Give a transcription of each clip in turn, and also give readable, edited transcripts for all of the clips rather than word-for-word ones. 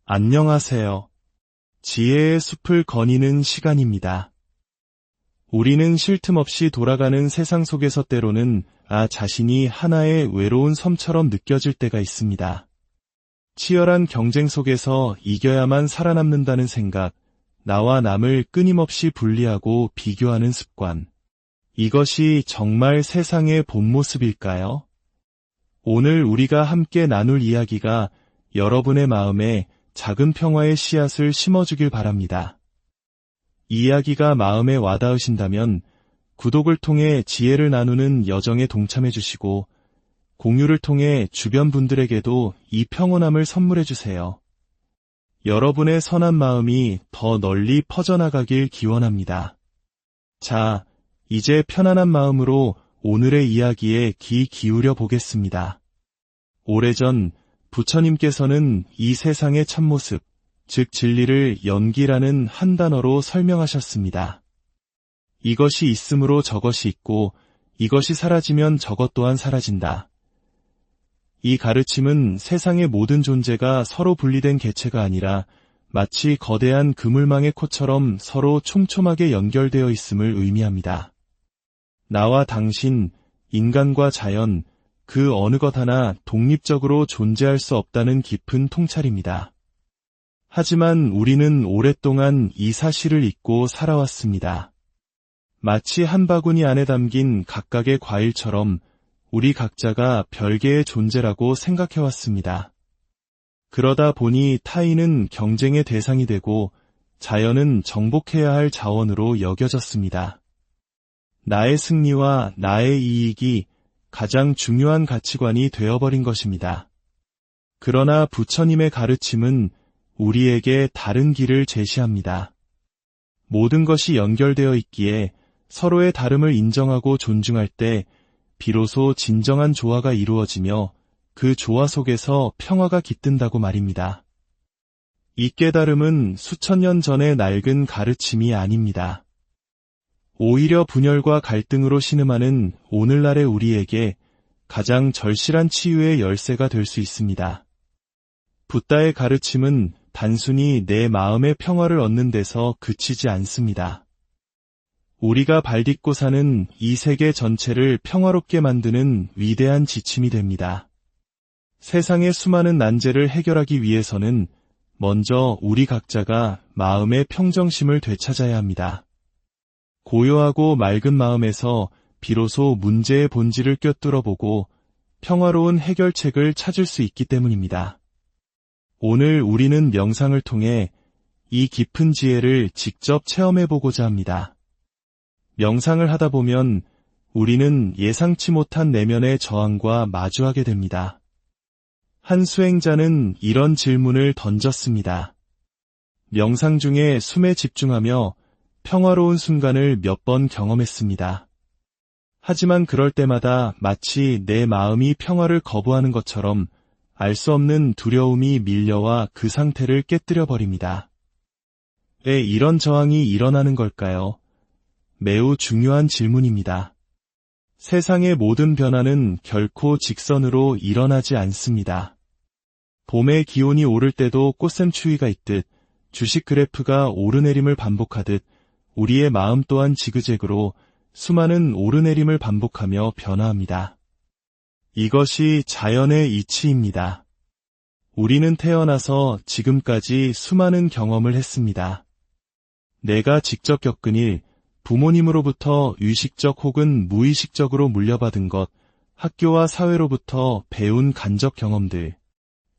안녕하세요. 지혜의 숲을 거니는 시간입니다. 우리는 쉴 틈 없이 돌아가는 세상 속에서 때로는 자신이 하나의 외로운 섬처럼 느껴질 때가 있습니다. 치열한 경쟁 속에서 이겨야만 살아남는다는 생각, 나와 남을 끊임없이 분리하고 비교하는 습관. 이것이 정말 세상의 본 모습일까요? 오늘 우리가 함께 나눌 이야기가 여러분의 마음에 작은 평화의 씨앗을 심어주길 바랍니다. 이야기가 마음에 와닿으신다면 구독을 통해 지혜를 나누는 여정에 동참해 주시고 공유를 통해 주변 분들에게도 이 평온함을 선물해 주세요. 여러분의 선한 마음이 더 널리 퍼져나가길 기원합니다. 자, 이제 편안한 마음으로 오늘의 이야기에 귀 기울여 보겠습니다. 오래전 부처님께서는 이 세상의 참모습, 즉 진리를 연기라는 한 단어로 설명하셨습니다. 이것이 있으므로 저것이 있고 이것이 사라지면 저것 또한 사라진다. 이 가르침은 세상의 모든 존재가 서로 분리된 개체가 아니라 마치 거대한 그물망의 코처럼 서로 촘촘하게 연결되어 있음을 의미합니다. 나와 당신, 인간과 자연, 그 어느 것 하나 독립적으로 존재할 수 없다는 깊은 통찰입니다. 하지만 우리는 오랫동안 이 사실을 잊고 살아왔습니다. 마치 한 바구니 안에 담긴 각각의 과일처럼 우리 각자가 별개의 존재라고 생각해왔습니다. 그러다 보니 타인은 경쟁의 대상이 되고 자연은 정복해야 할 자원으로 여겨졌습니다. 나의 승리와 나의 이익이 가장 중요한 가치관이 되어버린 것입니다. 그러나 부처님의 가르침은 우리에게 다른 길을 제시합니다. 모든 것이 연결되어 있기에 서로의 다름을 인정하고 존중할 때 비로소 진정한 조화가 이루어지며 그 조화 속에서 평화가 깃든다고 말입니다. 이 깨달음은 수천 년 전의 낡은 가르침이 아닙니다. 오히려 분열과 갈등으로 신음하는 오늘날의 우리에게 가장 절실한 치유의 열쇠가 될 수 있습니다. 붓다의 가르침은 단순히 내 마음의 평화를 얻는 데서 그치지 않습니다. 우리가 발딛고 사는 이 세계 전체를 평화롭게 만드는 위대한 지침이 됩니다. 세상의 수많은 난제를 해결하기 위해서는 먼저 우리 각자가 마음의 평정심을 되찾아야 합니다. 고요하고 맑은 마음에서 비로소 문제의 본질을 꿰뚫어보고 평화로운 해결책을 찾을 수 있기 때문입니다. 오늘 우리는 명상을 통해 이 깊은 지혜를 직접 체험해보고자 합니다. 명상을 하다 보면 우리는 예상치 못한 내면의 저항과 마주하게 됩니다. 한 수행자는 이런 질문을 던졌습니다. 명상 중에 숨에 집중하며 평화로운 순간을 몇 번 경험했습니다. 하지만 그럴 때마다 마치 내 마음이 평화를 거부하는 것처럼 알 수 없는 두려움이 밀려와 그 상태를 깨뜨려 버립니다. 왜 이런 저항이 일어나는 걸까요? 매우 중요한 질문입니다. 세상의 모든 변화는 결코 직선으로 일어나지 않습니다. 봄의 기온이 오를 때도 꽃샘추위가 있듯 주식 그래프가 오르내림을 반복하듯 우리의 마음 또한 지그재그로 수많은 오르내림을 반복하며 변화합니다. 이것이 자연의 이치입니다. 우리는 태어나서 지금까지 수많은 경험을 했습니다. 내가 직접 겪은 일, 부모님으로부터 의식적 혹은 무의식적으로 물려받은 것, 학교와 사회로부터 배운 간접 경험들.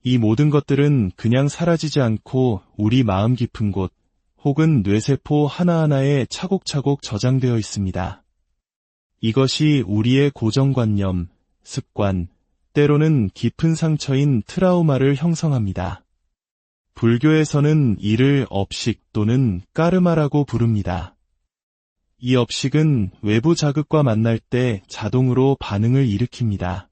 이 모든 것들은 그냥 사라지지 않고 우리 마음 깊은 곳, 혹은 뇌세포 하나하나에 차곡차곡 저장되어 있습니다. 이것이 우리의 고정관념, 습관, 때로는 깊은 상처인 트라우마를 형성합니다. 불교에서는 이를 업식 또는 까르마라고 부릅니다. 이 업식은 외부 자극과 만날 때 자동으로 반응을 일으킵니다.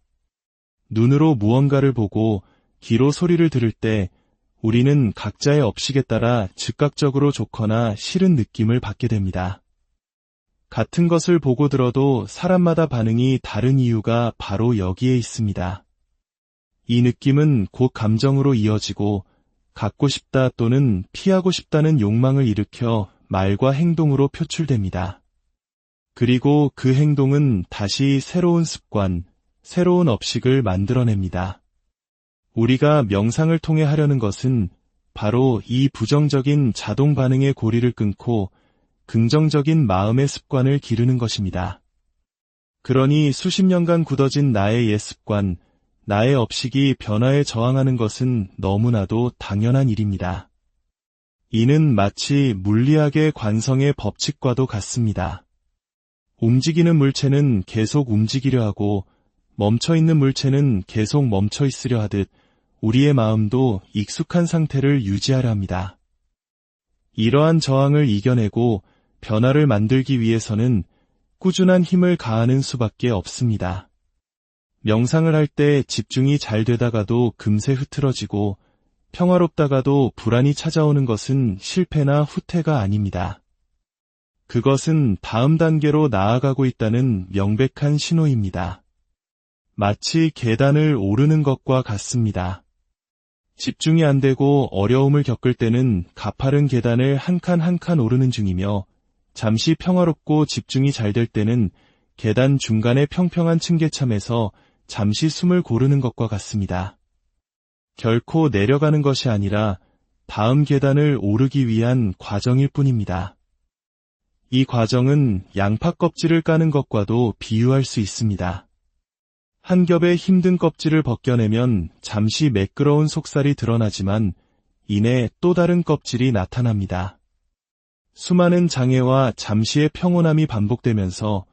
눈으로 무언가를 보고 귀로 소리를 들을 때 우리는 각자의 업식에 따라 즉각적으로 좋거나 싫은 느낌을 받게 됩니다. 같은 것을 보고 들어도 사람마다 반응이 다른 이유가 바로 여기에 있습니다. 이 느낌은 곧 감정으로 이어지고 갖고 싶다 또는 피하고 싶다는 욕망을 일으켜 말과 행동으로 표출됩니다. 그리고 그 행동은 다시 새로운 습관, 새로운 업식을 만들어냅니다. 우리가 명상을 통해 하려는 것은 바로 이 부정적인 자동 반응의 고리를 끊고 긍정적인 마음의 습관을 기르는 것입니다. 그러니 수십 년간 굳어진 나의 옛 습관, 나의 업식이 변화에 저항하는 것은 너무나도 당연한 일입니다. 이는 마치 물리학의 관성의 법칙과도 같습니다. 움직이는 물체는 계속 움직이려 하고 멈춰있는 물체는 계속 멈춰있으려 하듯 우리의 마음도 익숙한 상태를 유지하려 합니다. 이러한 저항을 이겨내고 변화를 만들기 위해서는 꾸준한 힘을 가하는 수밖에 없습니다. 명상을 할 때 집중이 잘 되다가도 금세 흐트러지고 평화롭다가도 불안이 찾아오는 것은 실패나 후퇴가 아닙니다. 그것은 다음 단계로 나아가고 있다는 명백한 신호입니다. 마치 계단을 오르는 것과 같습니다. 집중이 안 되고 어려움을 겪을 때는 가파른 계단을 한 칸 한 칸 오르는 중이며 잠시 평화롭고 집중이 잘 될 때는 계단 중간의 평평한 층계참에서 잠시 숨을 고르는 것과 같습니다. 결코 내려가는 것이 아니라 다음 계단을 오르기 위한 과정일 뿐입니다. 이 과정은 양파 껍질을 까는 것과도 비유할 수 있습니다. 한 겹의 힘든 껍질을 벗겨내면 잠시 매끄러운 속살이 드러나지만 이내 또 다른 껍질이 나타납니다. 수많은 장애와 잠시의 평온함이 반복되면서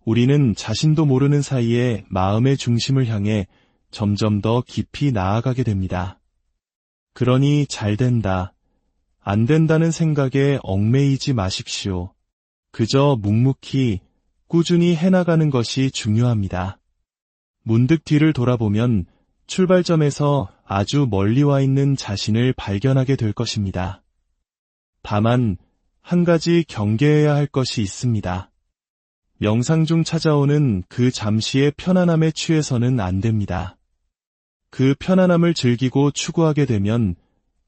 우리는 자신도 모르는 사이에 마음의 중심을 향해 점점 더 깊이 나아가게 됩니다. 그러니 잘 된다, 안 된다는 생각에 얽매이지 마십시오. 그저 묵묵히 꾸준히 해나가는 것이 중요합니다. 문득 뒤를 돌아보면 출발점에서 아주 멀리 와 있는 자신을 발견하게 될 것입니다. 다만 한 가지 경계해야 할 것이 있습니다. 명상 중 찾아오는 그 잠시의 편안함에 취해서는 안 됩니다. 그 편안함을 즐기고 추구하게 되면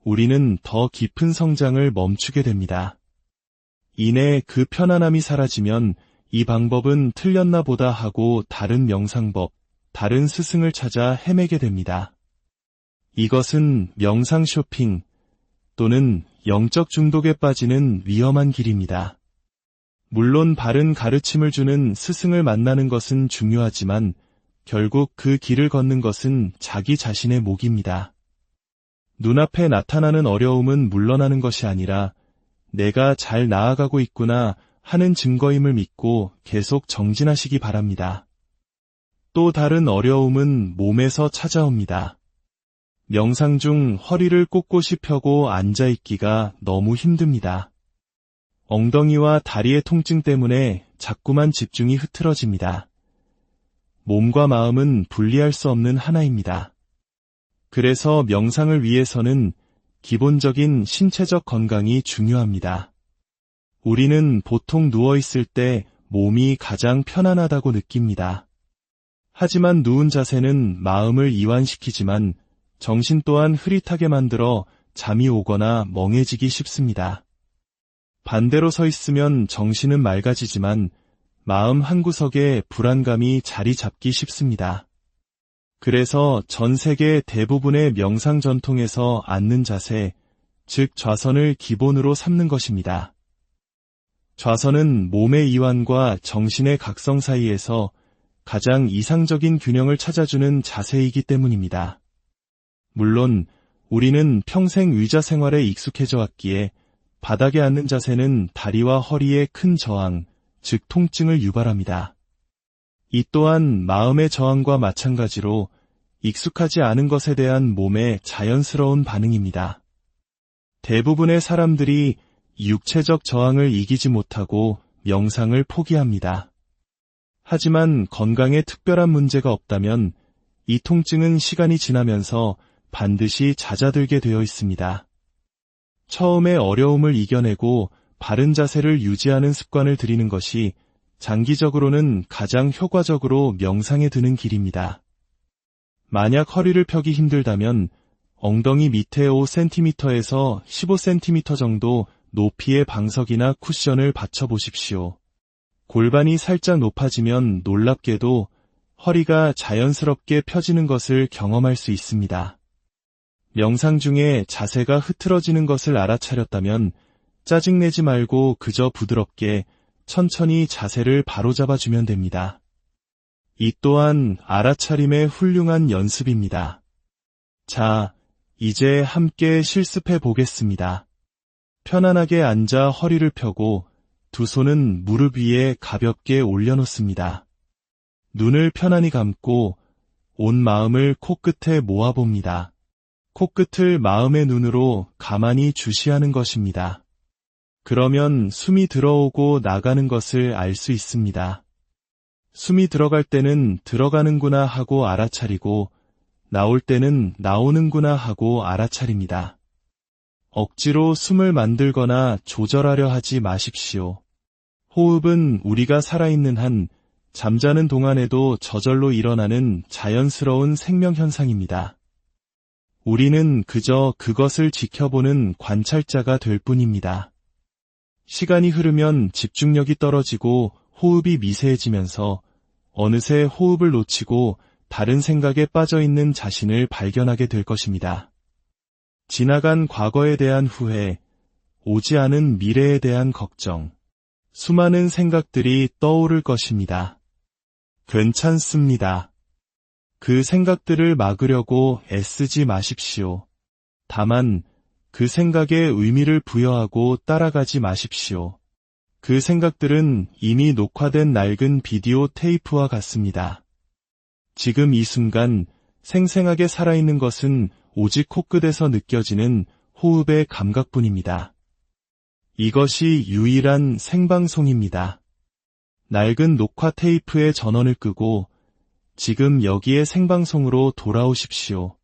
우리는 더 깊은 성장을 멈추게 됩니다. 이내 그 편안함이 사라지면 이 방법은 틀렸나 보다 하고 다른 명상법, 다른 스승을 찾아 헤매게 됩니다. 이것은 명상 쇼핑 또는 영적 중독에 빠지는 위험한 길입니다. 물론 바른 가르침을 주는 스승을 만나는 것은 중요하지만 결국 그 길을 걷는 것은 자기 자신의 몫입니다. 눈앞에 나타나는 어려움은 물러나는 것이 아니라 내가 잘 나아가고 있구나 하는 증거임을 믿고 계속 정진하시기 바랍니다. 또 다른 어려움은 몸에서 찾아옵니다. 명상 중 허리를 꼿꼿이 펴고 앉아있기가 너무 힘듭니다. 엉덩이와 다리의 통증 때문에 자꾸만 집중이 흐트러집니다. 몸과 마음은 분리할 수 없는 하나입니다. 그래서 명상을 위해서는 기본적인 신체적 건강이 중요합니다. 우리는 보통 누워있을 때 몸이 가장 편안하다고 느낍니다. 하지만 누운 자세는 마음을 이완시키지만 정신 또한 흐릿하게 만들어 잠이 오거나 멍해지기 쉽습니다. 반대로 서 있으면 정신은 맑아지지만 마음 한구석에 불안감이 자리 잡기 쉽습니다. 그래서 전 세계 대부분의 명상 전통에서 앉는 자세, 즉 좌선을 기본으로 삼는 것입니다. 좌선은 몸의 이완과 정신의 각성 사이에서 가장 이상적인 균형을 찾아주는 자세이기 때문입니다. 물론 우리는 평생 의자 생활에 익숙해져 왔기에 바닥에 앉는 자세는 다리와 허리에 큰 저항, 즉 통증을 유발합니다. 이 또한 마음의 저항과 마찬가지로 익숙하지 않은 것에 대한 몸의 자연스러운 반응입니다. 대부분의 사람들이 육체적 저항을 이기지 못하고 명상을 포기합니다. 하지만 건강에 특별한 문제가 없다면 이 통증은 시간이 지나면서 반드시 잦아들게 되어 있습니다. 처음에 어려움을 이겨내고 바른 자세를 유지하는 습관을 들이는 것이 장기적으로는 가장 효과적으로 명상에 드는 길입니다. 만약 허리를 펴기 힘들다면 엉덩이 밑에 5cm에서 15cm 정도 높이의 방석이나 쿠션을 받쳐보십시오. 골반이 살짝 높아지면 놀랍게도 허리가 자연스럽게 펴지는 것을 경험할 수 있습니다. 명상 중에 자세가 흐트러지는 것을 알아차렸다면 짜증내지 말고 그저 부드럽게 천천히 자세를 바로잡아주면 됩니다. 이 또한 알아차림의 훌륭한 연습입니다. 자, 이제 함께 실습해 보겠습니다. 편안하게 앉아 허리를 펴고 두 손은 무릎 위에 가볍게 올려놓습니다. 눈을 편안히 감고 온 마음을 코끝에 모아봅니다. 코끝을 마음의 눈으로 가만히 주시하는 것입니다. 그러면 숨이 들어오고 나가는 것을 알 수 있습니다. 숨이 들어갈 때는 들어가는구나 하고 알아차리고 나올 때는 나오는구나 하고 알아차립니다. 억지로 숨을 만들거나 조절하려 하지 마십시오. 호흡은 우리가 살아있는 한 잠자는 동안에도 저절로 일어나는 자연스러운 생명현상입니다. 우리는 그저 그것을 지켜보는 관찰자가 될 뿐입니다. 시간이 흐르면 집중력이 떨어지고 호흡이 미세해지면서 어느새 호흡을 놓치고 다른 생각에 빠져있는 자신을 발견하게 될 것입니다. 지나간 과거에 대한 후회, 오지 않은 미래에 대한 걱정, 수많은 생각들이 떠오를 것입니다. 괜찮습니다. 그 생각들을 막으려고 애쓰지 마십시오. 다만 그 생각에 의미를 부여하고 따라가지 마십시오. 그 생각들은 이미 녹화된 낡은 비디오 테이프와 같습니다. 지금 이 순간 생생하게 살아있는 것은 오직 코끝에서 느껴지는 호흡의 감각뿐입니다. 이것이 유일한 생방송입니다. 낡은 녹화 테이프의 전원을 끄고 지금 여기에 생방송으로 돌아오십시오.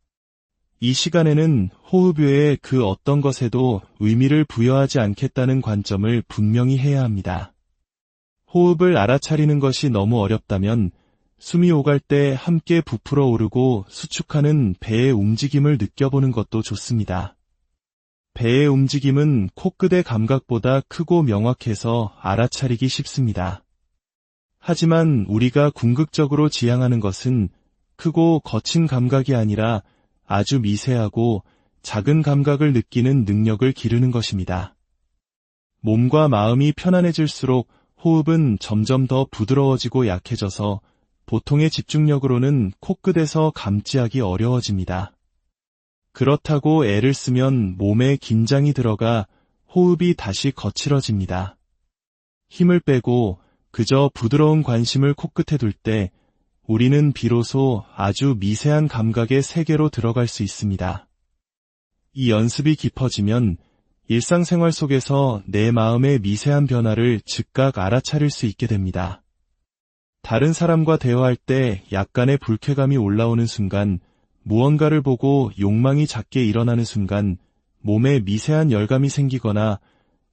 이 시간에는 호흡 외에 그 어떤 것에도 의미를 부여하지 않겠다는 관점을 분명히 해야 합니다. 호흡을 알아차리는 것이 너무 어렵다면 숨이 오갈 때 함께 부풀어 오르고 수축하는 배의 움직임을 느껴보는 것도 좋습니다. 배의 움직임은 코끝의 감각보다 크고 명확해서 알아차리기 쉽습니다. 하지만 우리가 궁극적으로 지향하는 것은 크고 거친 감각이 아니라 아주 미세하고 작은 감각을 느끼는 능력을 기르는 것입니다. 몸과 마음이 편안해질수록 호흡은 점점 더 부드러워지고 약해져서 보통의 집중력으로는 코끝에서 감지하기 어려워집니다. 그렇다고 애를 쓰면 몸에 긴장이 들어가 호흡이 다시 거칠어집니다. 힘을 빼고 그저 부드러운 관심을 코끝에 둘 때 우리는 비로소 아주 미세한 감각의 세계로 들어갈 수 있습니다. 이 연습이 깊어지면 일상생활 속에서 내 마음의 미세한 변화를 즉각 알아차릴 수 있게 됩니다. 다른 사람과 대화할 때 약간의 불쾌감이 올라오는 순간, 무언가를 보고 욕망이 작게 일어나는 순간 몸에 미세한 열감이 생기거나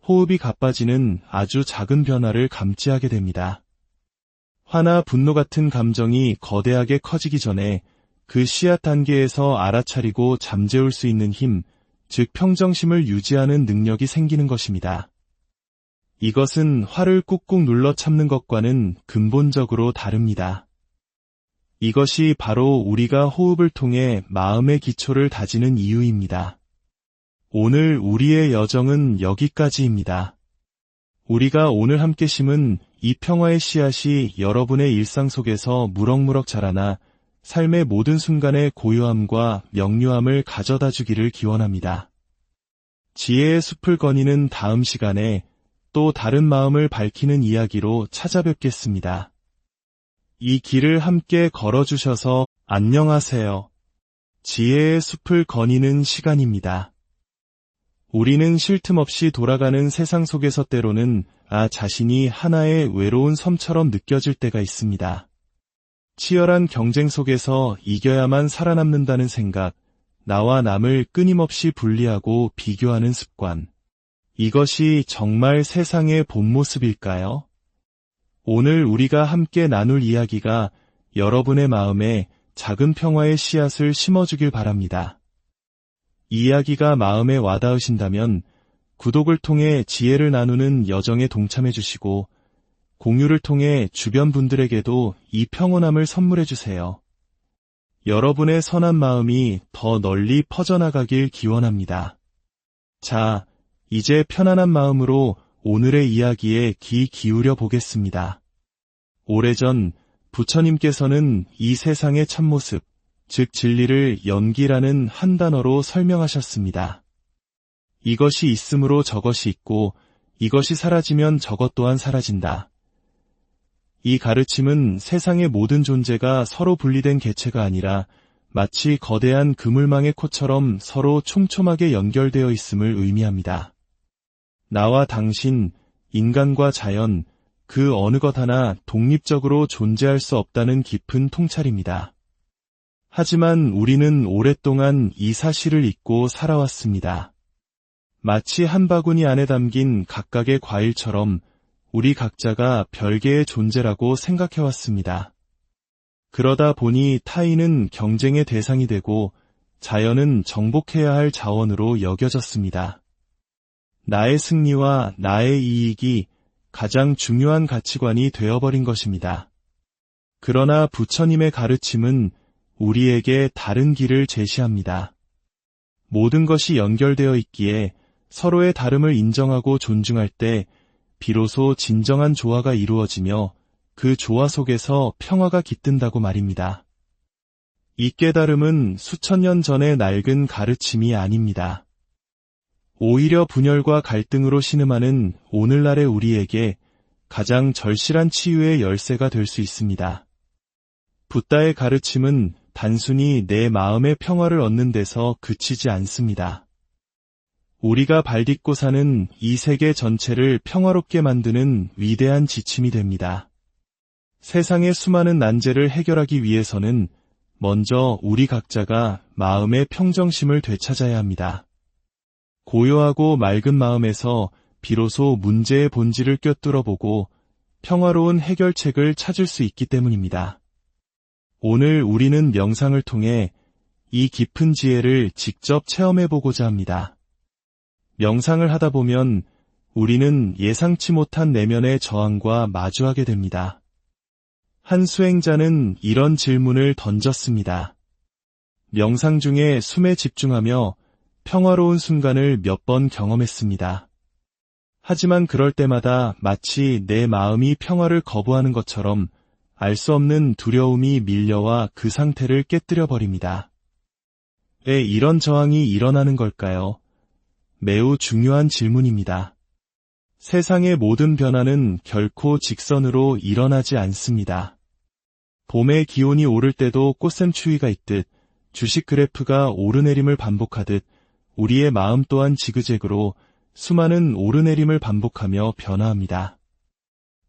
호흡이 가빠지는 아주 작은 변화를 감지하게 됩니다. 화나 분노 같은 감정이 거대하게 커지기 전에 그 씨앗 단계에서 알아차리고 잠재울 수 있는 힘, 즉 평정심을 유지하는 능력이 생기는 것입니다. 이것은 화를 꾹꾹 눌러 참는 것과는 근본적으로 다릅니다. 이것이 바로 우리가 호흡을 통해 마음의 기초를 다지는 이유입니다. 오늘 우리의 여정은 여기까지입니다. 우리가 오늘 함께 심은 이 평화의 씨앗이 여러분의 일상 속에서 무럭무럭 자라나 삶의 모든 순간의 고요함과 명료함을 가져다 주기를 기원합니다. 지혜의 숲을 거니는 다음 시간에 또 다른 마음을 밝히는 이야기로 찾아뵙겠습니다. 이 길을 함께 걸어주셔서 안녕하세요. 지혜의 숲을 거니는 시간입니다. 우리는 쉴 틈 없이 돌아가는 세상 속에서 때로는 자신이 하나의 외로운 섬처럼 느껴질 때가 있습니다. 치열한 경쟁 속에서 이겨야만 살아남는다는 생각, 나와 남을 끊임없이 분리하고 비교하는 습관. 이것이 정말 세상의 본 모습일까요? 오늘 우리가 함께 나눌 이야기가 여러분의 마음에 작은 평화의 씨앗을 심어주길 바랍니다. 이 이야기가 마음에 와닿으신다면 구독을 통해 지혜를 나누는 여정에 동참해 주시고 공유를 통해 주변 분들에게도 이 평온함을 선물해 주세요. 여러분의 선한 마음이 더 널리 퍼져나가길 기원합니다. 자, 이제 편안한 마음으로 오늘의 이야기에 귀 기울여 보겠습니다. 오래전 부처님께서는 이 세상의 참모습, 즉 진리를 연기라는 한 단어로 설명하셨습니다. 이것이 있으므로 저것이 있고 이것이 사라지면 저것 또한 사라진다. 이 가르침은 세상의 모든 존재가 서로 분리된 개체가 아니라 마치 거대한 그물망의 코처럼 서로 촘촘하게 연결되어 있음을 의미합니다. 나와 당신, 인간과 자연, 그 어느 것 하나 독립적으로 존재할 수 없다는 깊은 통찰입니다. 하지만 우리는 오랫동안 이 사실을 잊고 살아왔습니다. 마치 한 바구니 안에 담긴 각각의 과일처럼 우리 각자가 별개의 존재라고 생각해왔습니다. 그러다 보니 타인은 경쟁의 대상이 되고 자연은 정복해야 할 자원으로 여겨졌습니다. 나의 승리와 나의 이익이 가장 중요한 가치관이 되어버린 것입니다. 그러나 부처님의 가르침은 우리에게 다른 길을 제시합니다. 모든 것이 연결되어 있기에 서로의 다름을 인정하고 존중할 때 비로소 진정한 조화가 이루어지며 그 조화 속에서 평화가 깃든다고 말입니다. 이 깨달음은 수천 년 전의 낡은 가르침이 아닙니다. 오히려 분열과 갈등으로 신음하는 오늘날의 우리에게 가장 절실한 치유의 열쇠가 될 수 있습니다. 붓다의 가르침은 단순히 내 마음의 평화를 얻는 데서 그치지 않습니다. 우리가 발딛고 사는 이 세계 전체를 평화롭게 만드는 위대한 지침이 됩니다. 세상의 수많은 난제를 해결하기 위해서는 먼저 우리 각자가 마음의 평정심을 되찾아야 합니다. 고요하고 맑은 마음에서 비로소 문제의 본질을 꿰뚫어 보고 평화로운 해결책을 찾을 수 있기 때문입니다. 오늘 우리는 명상을 통해 이 깊은 지혜를 직접 체험해보고자 합니다. 명상을 하다 보면 우리는 예상치 못한 내면의 저항과 마주하게 됩니다. 한 수행자는 이런 질문을 던졌습니다. 명상 중에 숨에 집중하며 평화로운 순간을 몇 번 경험했습니다. 하지만 그럴 때마다 마치 내 마음이 평화를 거부하는 것처럼 알 수 없는 두려움이 밀려와 그 상태를 깨뜨려 버립니다. 왜 이런 저항이 일어나는 걸까요? 매우 중요한 질문입니다. 세상의 모든 변화는 결코 직선으로 일어나지 않습니다. 봄의 기온이 오를 때도 꽃샘추위가 있듯 주식 그래프가 오르내림을 반복하듯 우리의 마음 또한 지그재그로 수많은 오르내림을 반복하며 변화합니다.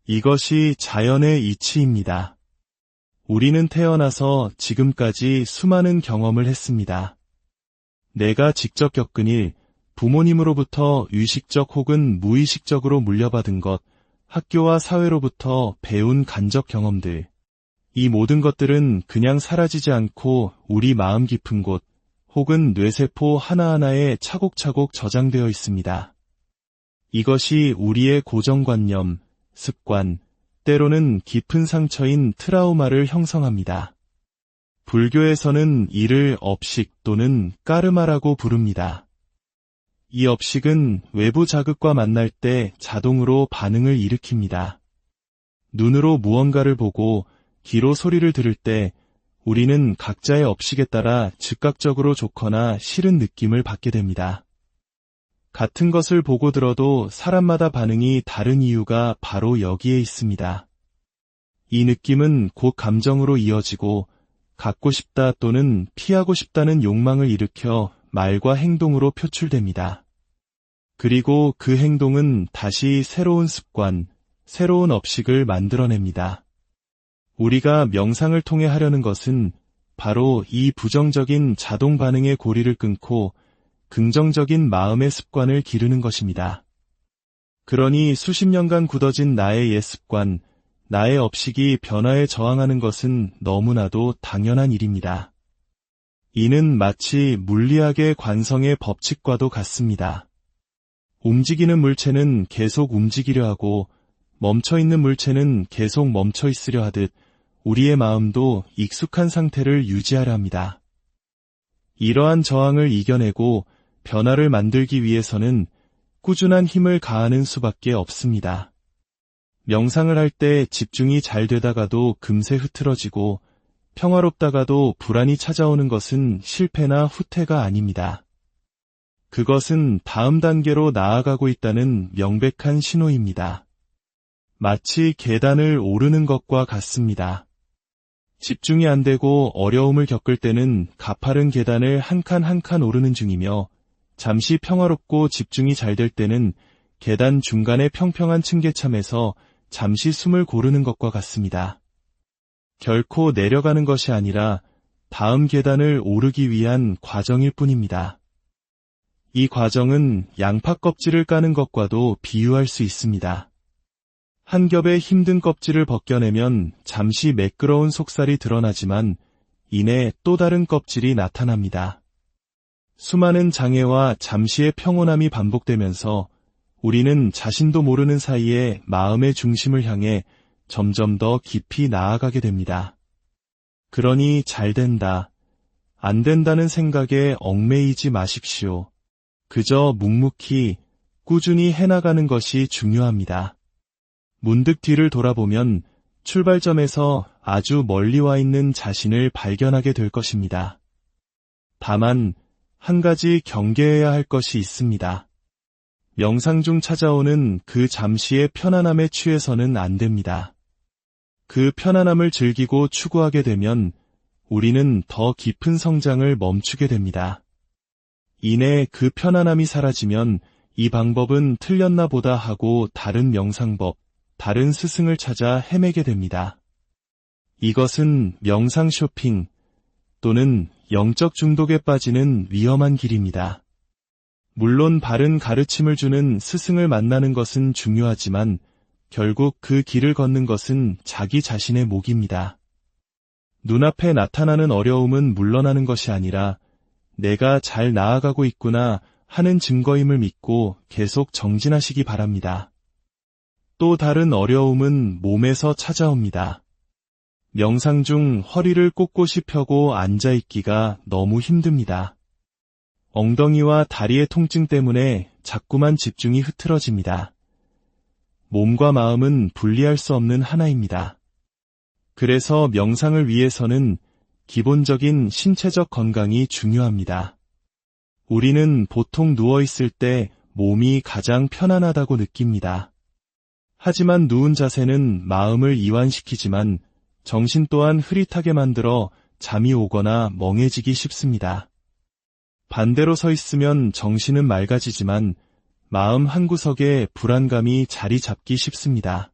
이것이 자연의 이치입니다. 우리는 태어나서 지금까지 수많은 경험을 했습니다. 내가 직접 겪은 일, 부모님으로부터 의식적 혹은 무의식적으로 물려받은 것, 학교와 사회로부터 배운 간접 경험들. 이 모든 것들은 그냥 사라지지 않고 우리 마음 깊은 곳, 혹은 뇌세포 하나하나에 차곡차곡 저장되어 있습니다. 이것이 우리의 고정관념, 습관, 때로는 깊은 상처인 트라우마를 형성합니다. 불교에서는 이를 업식 또는 까르마라고 부릅니다. 이 업식은 외부 자극과 만날 때 자동으로 반응을 일으킵니다. 눈으로 무언가를 보고 귀로 소리를 들을 때 우리는 각자의 업식에 따라 즉각적으로 좋거나 싫은 느낌을 받게 됩니다. 같은 것을 보고 들어도 사람마다 반응이 다른 이유가 바로 여기에 있습니다. 이 느낌은 곧 감정으로 이어지고 갖고 싶다 또는 피하고 싶다는 욕망을 일으켜 말과 행동으로 표출됩니다. 그리고 그 행동은 다시 새로운 습관, 새로운 업식을 만들어냅니다. 우리가 명상을 통해 하려는 것은 바로 이 부정적인 자동 반응의 고리를 끊고 긍정적인 마음의 습관을 기르는 것입니다. 그러니 수십 년간 굳어진 나의 옛 습관, 나의 업식이 변화에 저항하는 것은 너무나도 당연한 일입니다. 이는 마치 물리학의 관성의 법칙과도 같습니다. 움직이는 물체는 계속 움직이려 하고 멈춰있는 물체는 계속 멈춰 있으려 하듯 우리의 마음도 익숙한 상태를 유지하려 합니다. 이러한 저항을 이겨내고 변화를 만들기 위해서는 꾸준한 힘을 가하는 수밖에 없습니다. 명상을 할 때 집중이 잘 되다가도 금세 흐트러지고 평화롭다가도 불안이 찾아오는 것은 실패나 후퇴가 아닙니다. 그것은 다음 단계로 나아가고 있다는 명백한 신호입니다. 마치 계단을 오르는 것과 같습니다. 집중이 안 되고 어려움을 겪을 때는 가파른 계단을 한 칸 한 칸 오르는 중이며 잠시 평화롭고 집중이 잘 될 때는 계단 중간의 평평한 층계참에서 잠시 숨을 고르는 것과 같습니다. 결코 내려가는 것이 아니라 다음 계단을 오르기 위한 과정일 뿐입니다. 이 과정은 양파 껍질을 까는 것과도 비유할 수 있습니다. 한 겹의 힘든 껍질을 벗겨내면 잠시 매끄러운 속살이 드러나지만 이내 또 다른 껍질이 나타납니다. 수많은 장애와 잠시의 평온함이 반복되면서 우리는 자신도 모르는 사이에 마음의 중심을 향해 점점 더 깊이 나아가게 됩니다. 그러니 잘 된다, 안 된다는 생각에 얽매이지 마십시오. 그저 묵묵히 꾸준히 해나가는 것이 중요합니다. 문득 뒤를 돌아보면 출발점에서 아주 멀리 와 있는 자신을 발견하게 될 것입니다. 다만 한 가지 경계해야 할 것이 있습니다. 명상 중 찾아오는 그 잠시의 편안함에 취해서는 안 됩니다. 그 편안함을 즐기고 추구하게 되면 우리는 더 깊은 성장을 멈추게 됩니다. 이내 그 편안함이 사라지면 이 방법은 틀렸나 보다 하고 다른 명상법, 다른 스승을 찾아 헤매게 됩니다. 이것은 명상 쇼핑 또는 영적 중독에 빠지는 위험한 길입니다. 물론 바른 가르침을 주는 스승을 만나는 것은 중요하지만 결국 그 길을 걷는 것은 자기 자신의 몫입니다. 눈앞에 나타나는 어려움은 물러나는 것이 아니라 내가 잘 나아가고 있구나 하는 증거임을 믿고 계속 정진하시기 바랍니다. 또 다른 어려움은 몸에서 찾아옵니다. 명상 중 허리를 꼿꼿이 펴고 앉아있기가 너무 힘듭니다. 엉덩이와 다리의 통증 때문에 자꾸만 집중이 흐트러집니다. 몸과 마음은 분리할 수 없는 하나입니다. 그래서 명상을 위해서는 기본적인 신체적 건강이 중요합니다. 우리는 보통 누워있을 때 몸이 가장 편안하다고 느낍니다. 하지만 누운 자세는 마음을 이완시키지만 정신 또한 흐릿하게 만들어 잠이 오거나 멍해지기 쉽습니다. 반대로 서 있으면 정신은 맑아지지만 마음 한구석에 불안감이 자리 잡기 쉽습니다.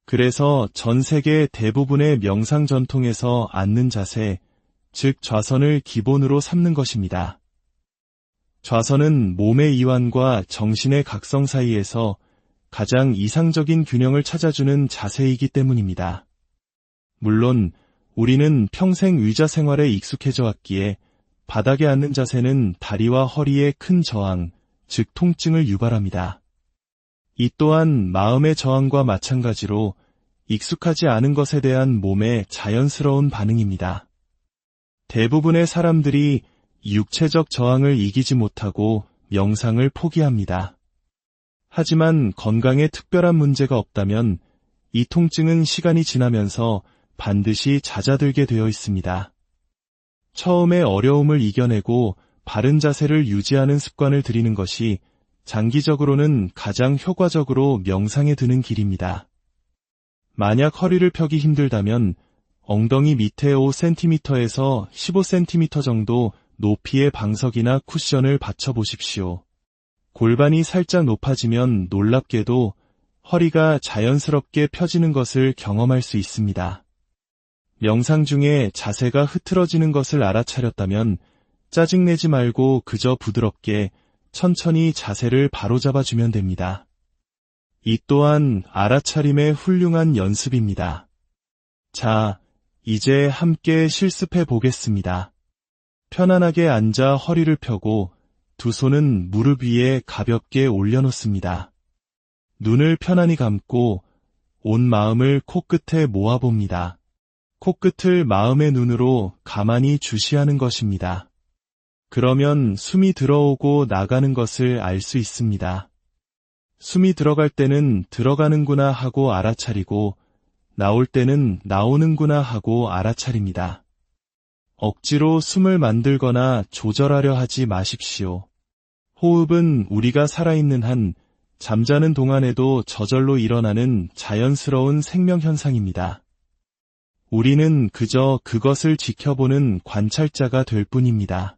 그래서 전 세계 대부분의 명상 전통에서 앉는 자세, 즉 좌선을 기본으로 삼는 것입니다. 좌선은 몸의 이완과 정신의 각성 사이에서 가장 이상적인 균형을 찾아주는 자세이기 때문입니다. 물론 우리는 평생 의자 생활에 익숙해져 왔기에 바닥에 앉는 자세는 다리와 허리에 큰 저항, 즉 통증을 유발합니다. 이 또한 마음의 저항과 마찬가지로 익숙하지 않은 것에 대한 몸의 자연스러운 반응입니다. 대부분의 사람들이 육체적 저항을 이기지 못하고 명상을 포기합니다. 하지만 건강에 특별한 문제가 없다면 이 통증은 시간이 지나면서 반드시 잦아들게 되어 있습니다. 처음에 어려움을 이겨내고 바른 자세를 유지하는 습관을 들이는 것이 장기적으로는 가장 효과적으로 명상에 드는 길입니다. 만약 허리를 펴기 힘들다면 엉덩이 밑에 5cm에서 15cm 정도 높이의 방석이나 쿠션을 받쳐보십시오. 골반이 살짝 높아지면 놀랍게도 허리가 자연스럽게 펴지는 것을 경험할 수 있습니다. 명상 중에 자세가 흐트러지는 것을 알아차렸다면 짜증내지 말고 그저 부드럽게 천천히 자세를 바로잡아주면 됩니다. 이 또한 알아차림의 훌륭한 연습입니다. 자, 이제 함께 실습해 보겠습니다. 편안하게 앉아 허리를 펴고 두 손은 무릎 위에 가볍게 올려놓습니다. 눈을 편안히 감고 온 마음을 코끝에 모아봅니다. 코끝을 마음의 눈으로 가만히 주시하는 것입니다. 그러면 숨이 들어오고 나가는 것을 알 수 있습니다. 숨이 들어갈 때는 들어가는구나 하고 알아차리고 나올 때는 나오는구나 하고 알아차립니다. 억지로 숨을 만들거나 조절하려 하지 마십시오. 호흡은 우리가 살아있는 한 잠자는 동안에도 저절로 일어나는 자연스러운 생명현상입니다. 우리는 그저 그것을 지켜보는 관찰자가 될 뿐입니다.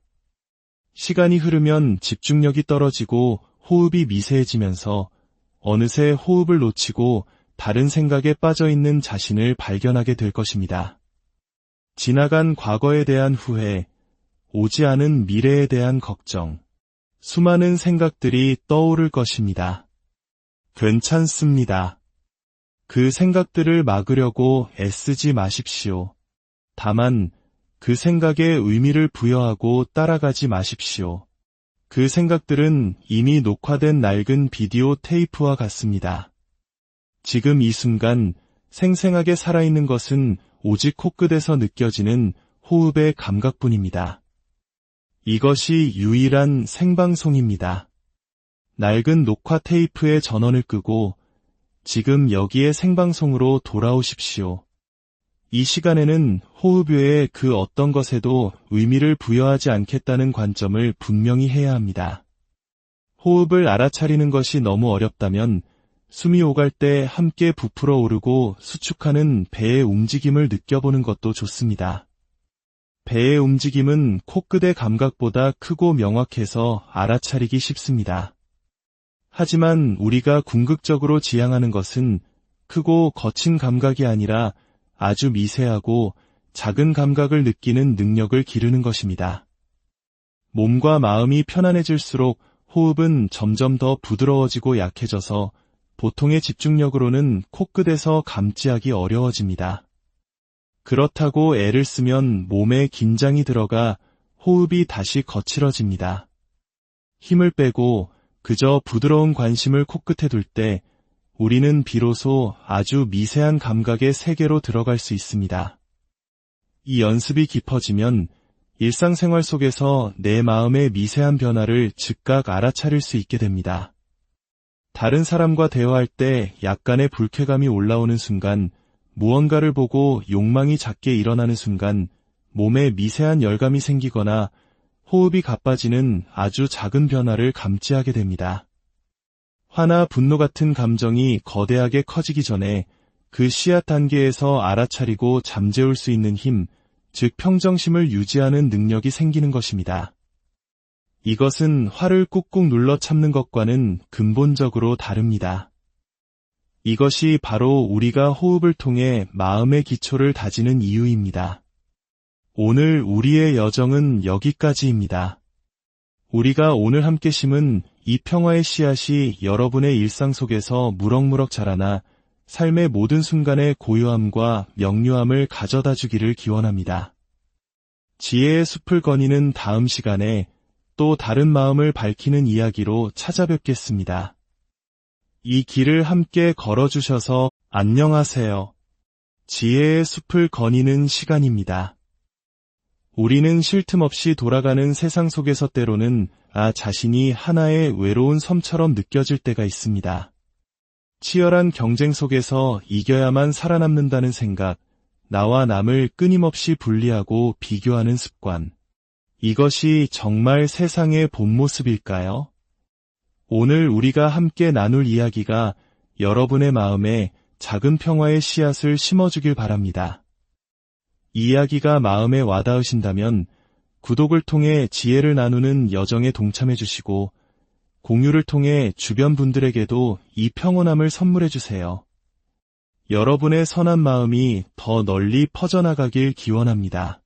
시간이 흐르면 집중력이 떨어지고 호흡이 미세해지면서 어느새 호흡을 놓치고 다른 생각에 빠져있는 자신을 발견하게 될 것입니다. 지나간 과거에 대한 후회, 오지 않은 미래에 대한 걱정, 수많은 생각들이 떠오를 것입니다. 괜찮습니다. 그 생각들을 막으려고 애쓰지 마십시오. 다만 그 생각에 의미를 부여하고 따라가지 마십시오. 그 생각들은 이미 녹화된 낡은 비디오 테이프와 같습니다. 지금 이 순간 생생하게 살아있는 것은 오직 코끝에서 느껴지는 호흡의 감각뿐입니다. 이것이 유일한 생방송입니다. 낡은 녹화 테이프의 전원을 끄고 지금 여기에 생방송으로 돌아오십시오. 이 시간에는 호흡 외에 그 어떤 것에도 의미를 부여하지 않겠다는 관점을 분명히 해야 합니다. 호흡을 알아차리는 것이 너무 어렵다면 숨이 오갈 때 함께 부풀어 오르고 수축하는 배의 움직임을 느껴보는 것도 좋습니다. 배의 움직임은 코끝의 감각보다 크고 명확해서 알아차리기 쉽습니다. 하지만 우리가 궁극적으로 지향하는 것은 크고 거친 감각이 아니라 아주 미세하고 작은 감각을 느끼는 능력을 기르는 것입니다. 몸과 마음이 편안해질수록 호흡은 점점 더 부드러워지고 약해져서 보통의 집중력으로는 코끝에서 감지하기 어려워집니다. 그렇다고 애를 쓰면 몸에 긴장이 들어가 호흡이 다시 거칠어집니다. 힘을 빼고 그저 부드러운 관심을 코끝에 둘 때 우리는 비로소 아주 미세한 감각의 세계로 들어갈 수 있습니다. 이 연습이 깊어지면 일상생활 속에서 내 마음의 미세한 변화를 즉각 알아차릴 수 있게 됩니다. 다른 사람과 대화할 때 약간의 불쾌감이 올라오는 순간, 무언가를 보고 욕망이 작게 일어나는 순간 몸에 미세한 열감이 생기거나 호흡이 가빠지는 아주 작은 변화를 감지하게 됩니다. 화나 분노 같은 감정이 거대하게 커지기 전에 그 씨앗 단계에서 알아차리고 잠재울 수 있는 힘, 즉 평정심을 유지하는 능력이 생기는 것입니다. 이것은 화를 꾹꾹 눌러 참는 것과는 근본적으로 다릅니다. 이것이 바로 우리가 호흡을 통해 마음의 기초를 다지는 이유입니다. 오늘 우리의 여정은 여기까지입니다. 우리가 오늘 함께 심은 이 평화의 씨앗이 여러분의 일상 속에서 무럭무럭 자라나 삶의 모든 순간의 고요함과 명료함을 가져다 주기를 기원합니다. 지혜의 숲을 거니는 다음 시간에 또 다른 마음을 밝히는 이야기로 찾아뵙겠습니다. 이 길을 함께 걸어주셔서 안녕하세요. 지혜의 숲을 거니는 시간입니다. 우리는 쉴 틈 없이 돌아가는 세상 속에서 때로는 자신이 하나의 외로운 섬처럼 느껴질 때가 있습니다. 치열한 경쟁 속에서 이겨야만 살아남는다는 생각, 나와 남을 끊임없이 분리하고 비교하는 습관. 이것이 정말 세상의 본 모습일까요? 오늘 우리가 함께 나눌 이야기가 여러분의 마음에 작은 평화의 씨앗을 심어주길 바랍니다. 이야기가 마음에 와닿으신다면 구독을 통해 지혜를 나누는 여정에 동참해 주시고 공유를 통해 주변 분들에게도 이 평온함을 선물해 주세요. 여러분의 선한 마음이 더 널리 퍼져나가길 기원합니다.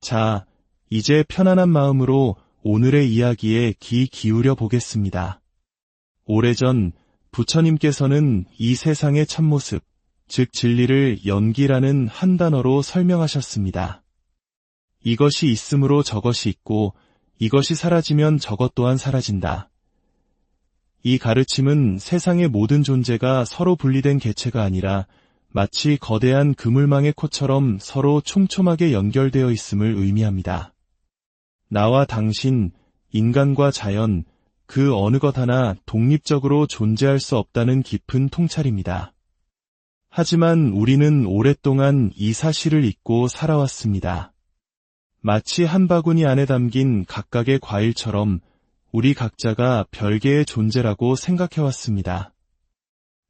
자, 이제 편안한 마음으로 오늘의 이야기에 귀 기울여 보겠습니다. 오래전 부처님께서는 이 세상의 참모습, 즉 진리를 연기라는 한 단어로 설명하셨습니다. 이것이 있으므로 저것이 있고 이것이 사라지면 저것 또한 사라진다. 이 가르침은 세상의 모든 존재가 서로 분리된 개체가 아니라 마치 거대한 그물망의 코처럼 서로 촘촘하게 연결되어 있음을 의미합니다. 나와 당신, 인간과 자연, 그 어느 것 하나 독립적으로 존재할 수 없다는 깊은 통찰입니다. 하지만 우리는 오랫동안 이 사실을 잊고 살아왔습니다. 마치 한 바구니 안에 담긴 각각의 과일처럼 우리 각자가 별개의 존재라고 생각해왔습니다.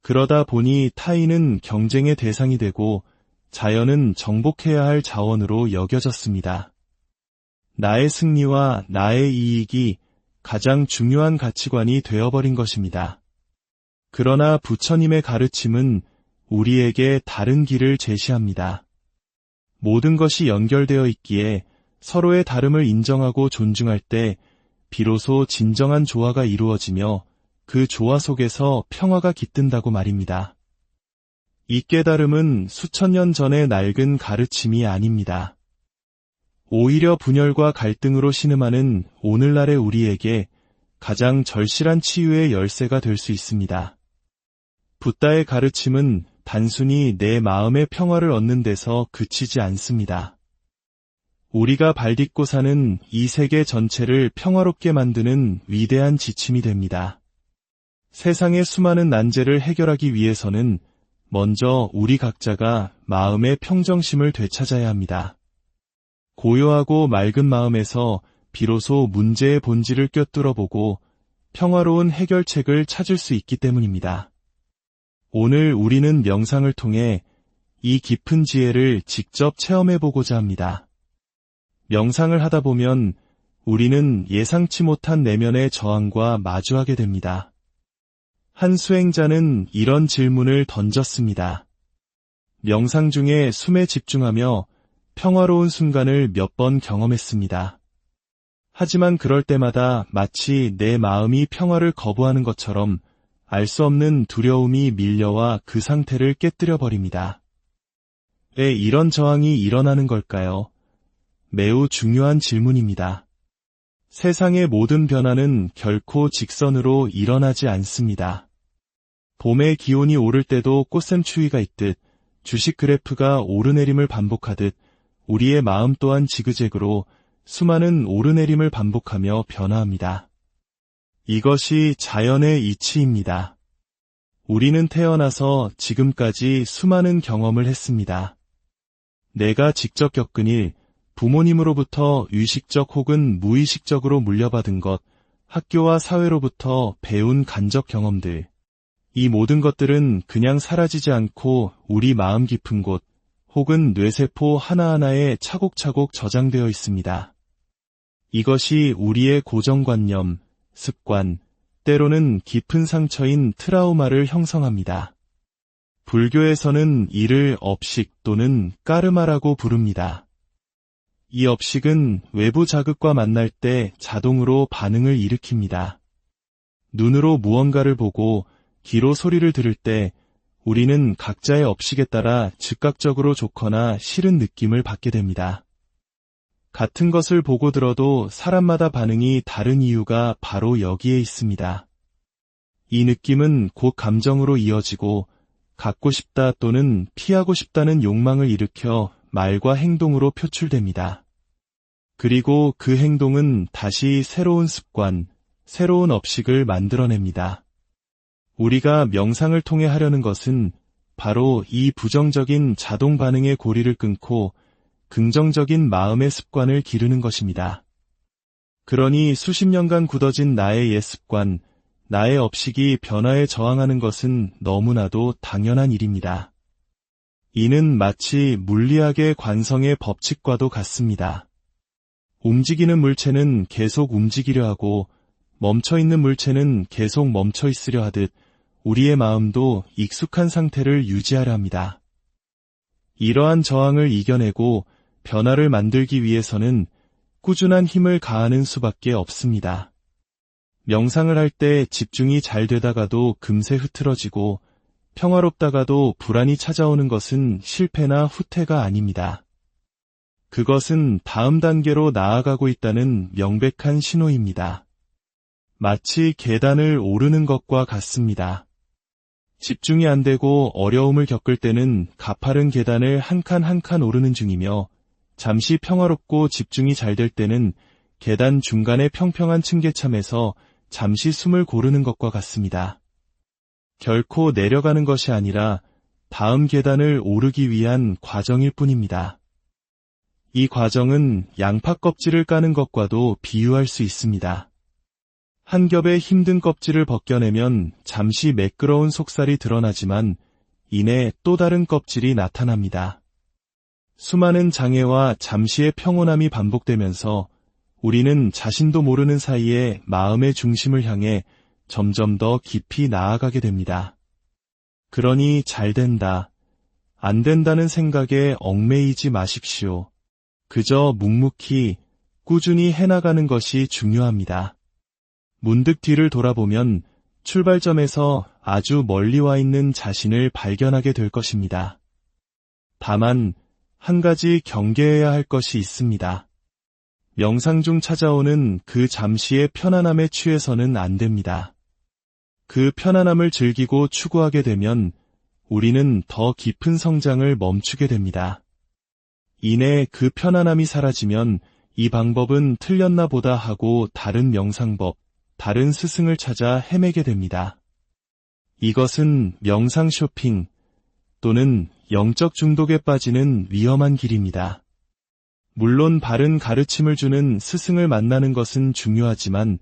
그러다 보니 타인은 경쟁의 대상이 되고 자연은 정복해야 할 자원으로 여겨졌습니다. 나의 승리와 나의 이익이 가장 중요한 가치관이 되어버린 것입니다. 그러나 부처님의 가르침은 우리에게 다른 길을 제시합니다. 모든 것이 연결되어 있기에 서로의 다름을 인정하고 존중할 때 비로소 진정한 조화가 이루어지며 그 조화 속에서 평화가 깃든다고 말입니다. 이 깨달음은 수천 년 전의 낡은 가르침이 아닙니다. 오히려 분열과 갈등으로 신음하는 오늘날의 우리에게 가장 절실한 치유의 열쇠가 될 수 있습니다. 붓다의 가르침은 단순히 내 마음의 평화를 얻는 데서 그치지 않습니다. 우리가 발딛고 사는 이 세계 전체를 평화롭게 만드는 위대한 지침이 됩니다. 세상의 수많은 난제를 해결하기 위해서는 먼저 우리 각자가 마음의 평정심을 되찾아야 합니다. 고요하고 맑은 마음에서 비로소 문제의 본질을 꿰뚫어보고 평화로운 해결책을 찾을 수 있기 때문입니다. 오늘 우리는 명상을 통해 이 깊은 지혜를 직접 체험해보고자 합니다. 명상을 하다 보면 우리는 예상치 못한 내면의 저항과 마주하게 됩니다. 한 수행자는 이런 질문을 던졌습니다. 명상 중에 숨에 집중하며 평화로운 순간을 몇 번 경험했습니다. 하지만 그럴 때마다 마치 내 마음이 평화를 거부하는 것처럼 알 수 없는 두려움이 밀려와 그 상태를 깨뜨려버립니다. 왜 이런 저항이 일어나는 걸까요? 매우 중요한 질문입니다. 세상의 모든 변화는 결코 직선으로 일어나지 않습니다. 봄의 기온이 오를 때도 꽃샘추위가 있듯 주식 그래프가 오르내림을 반복하듯 우리의 마음 또한 지그재그로 수많은 오르내림을 반복하며 변화합니다. 이것이 자연의 이치입니다. 우리는 태어나서 지금까지 수많은 경험을 했습니다. 내가 직접 겪은 일, 부모님으로부터 의식적 혹은 무의식적으로 물려받은 것, 학교와 사회로부터 배운 간접 경험들. 이 모든 것들은 그냥 사라지지 않고 우리 마음 깊은 곳, 혹은 뇌세포 하나하나에 차곡차곡 저장되어 있습니다. 이것이 우리의 고정관념, 습관, 때로는 깊은 상처인 트라우마를 형성합니다. 불교에서는 이를 업식 또는 까르마라고 부릅니다. 이 업식은 외부 자극과 만날 때 자동으로 반응을 일으킵니다. 눈으로 무언가를 보고 귀로 소리를 들을 때 우리는 각자의 업식에 따라 즉각적으로 좋거나 싫은 느낌을 받게 됩니다. 같은 것을 보고 들어도 사람마다 반응이 다른 이유가 바로 여기에 있습니다. 이 느낌은 곧 감정으로 이어지고 갖고 싶다 또는 피하고 싶다는 욕망을 일으켜 말과 행동으로 표출됩니다. 그리고 그 행동은 다시 새로운 습관, 새로운 업식을 만들어냅니다. 우리가 명상을 통해 하려는 것은 바로 이 부정적인 자동 반응의 고리를 끊고 긍정적인 마음의 습관을 기르는 것입니다. 그러니 수십 년간 굳어진 나의 옛 습관, 나의 업식이 변화에 저항하는 것은 너무나도 당연한 일입니다. 이는 마치 물리학의 관성의 법칙과도 같습니다. 움직이는 물체는 계속 움직이려 하고 멈춰있는 물체는 계속 멈춰있으려 하듯 우리의 마음도 익숙한 상태를 유지하려 합니다. 이러한 저항을 이겨내고 변화를 만들기 위해서는 꾸준한 힘을 가하는 수밖에 없습니다. 명상을 할 때 집중이 잘 되다가도 금세 흐트러지고 평화롭다가도 불안이 찾아오는 것은 실패나 후퇴가 아닙니다. 그것은 다음 단계로 나아가고 있다는 명백한 신호입니다. 마치 계단을 오르는 것과 같습니다. 집중이 안 되고 어려움을 겪을 때는 가파른 계단을 한 칸 한 칸 오르는 중이며, 잠시 평화롭고 집중이 잘 될 때는 계단 중간의 평평한 층계참에서 잠시 숨을 고르는 것과 같습니다. 결코 내려가는 것이 아니라 다음 계단을 오르기 위한 과정일 뿐입니다. 이 과정은 양파 껍질을 까는 것과도 비유할 수 있습니다. 한 겹의 힘든 껍질을 벗겨내면 잠시 매끄러운 속살이 드러나지만 이내 또 다른 껍질이 나타납니다. 수많은 장애와 잠시의 평온함이 반복되면서 우리는 자신도 모르는 사이에 마음의 중심을 향해 점점 더 깊이 나아가게 됩니다. 그러니 잘 된다, 안 된다는 생각에 얽매이지 마십시오. 그저 묵묵히 꾸준히 해나가는 것이 중요합니다. 문득 뒤를 돌아보면 출발점에서 아주 멀리 와 있는 자신을 발견하게 될 것입니다. 다만 한 가지 경계해야 할 것이 있습니다. 명상 중 찾아오는 그 잠시의 편안함에 취해서는 안 됩니다. 그 편안함을 즐기고 추구하게 되면 우리는 더 깊은 성장을 멈추게 됩니다. 이내 그 편안함이 사라지면 이 방법은 틀렸나 보다 하고 다른 명상법, 다른 스승을 찾아 헤매게 됩니다. 이것은 명상 쇼핑 또는 영적 중독에 빠지는 위험한 길입니다. 물론 바른 가르침을 주는 스승을 만나는 것은 중요하지만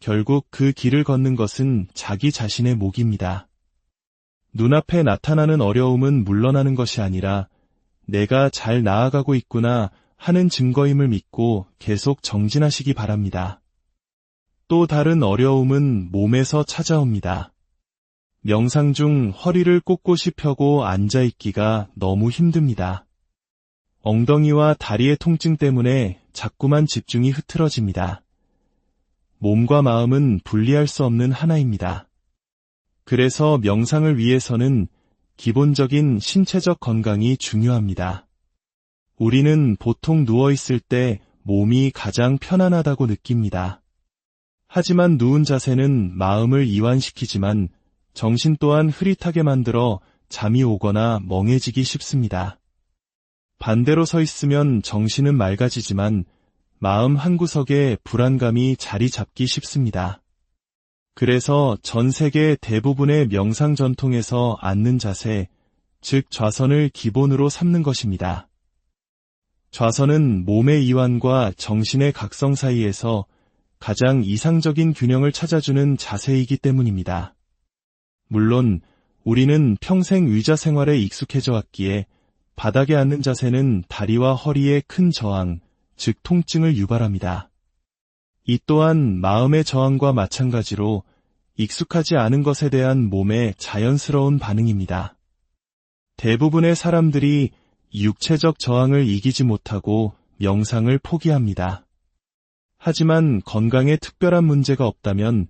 결국 그 길을 걷는 것은 자기 자신의 몫입니다. 눈앞에 나타나는 어려움은 물러나는 것이 아니라 내가 잘 나아가고 있구나 하는 증거임을 믿고 계속 정진하시기 바랍니다. 또 다른 어려움은 몸에서 찾아옵니다. 명상 중 허리를 꼿꼿이 펴고 앉아있기가 너무 힘듭니다. 엉덩이와 다리의 통증 때문에 자꾸만 집중이 흐트러집니다. 몸과 마음은 분리할 수 없는 하나입니다. 그래서 명상을 위해서는 기본적인 신체적 건강이 중요합니다. 우리는 보통 누워있을 때 몸이 가장 편안하다고 느낍니다. 하지만 누운 자세는 마음을 이완시키지만 정신 또한 흐릿하게 만들어 잠이 오거나 멍해지기 쉽습니다. 반대로 서 있으면 정신은 맑아지지만 마음 한구석에 불안감이 자리 잡기 쉽습니다. 그래서 전 세계 대부분의 명상 전통에서 앉는 자세, 즉 좌선을 기본으로 삼는 것입니다. 좌선은 몸의 이완과 정신의 각성 사이에서 가장 이상적인 균형을 찾아주는 자세이기 때문입니다. 물론 우리는 평생 의자 생활에 익숙해져 왔기에 바닥에 앉는 자세는 다리와 허리에 큰 저항, 즉 통증을 유발합니다. 이 또한 마음의 저항과 마찬가지로 익숙하지 않은 것에 대한 몸의 자연스러운 반응입니다. 대부분의 사람들이 육체적 저항을 이기지 못하고 명상을 포기합니다. 하지만 건강에 특별한 문제가 없다면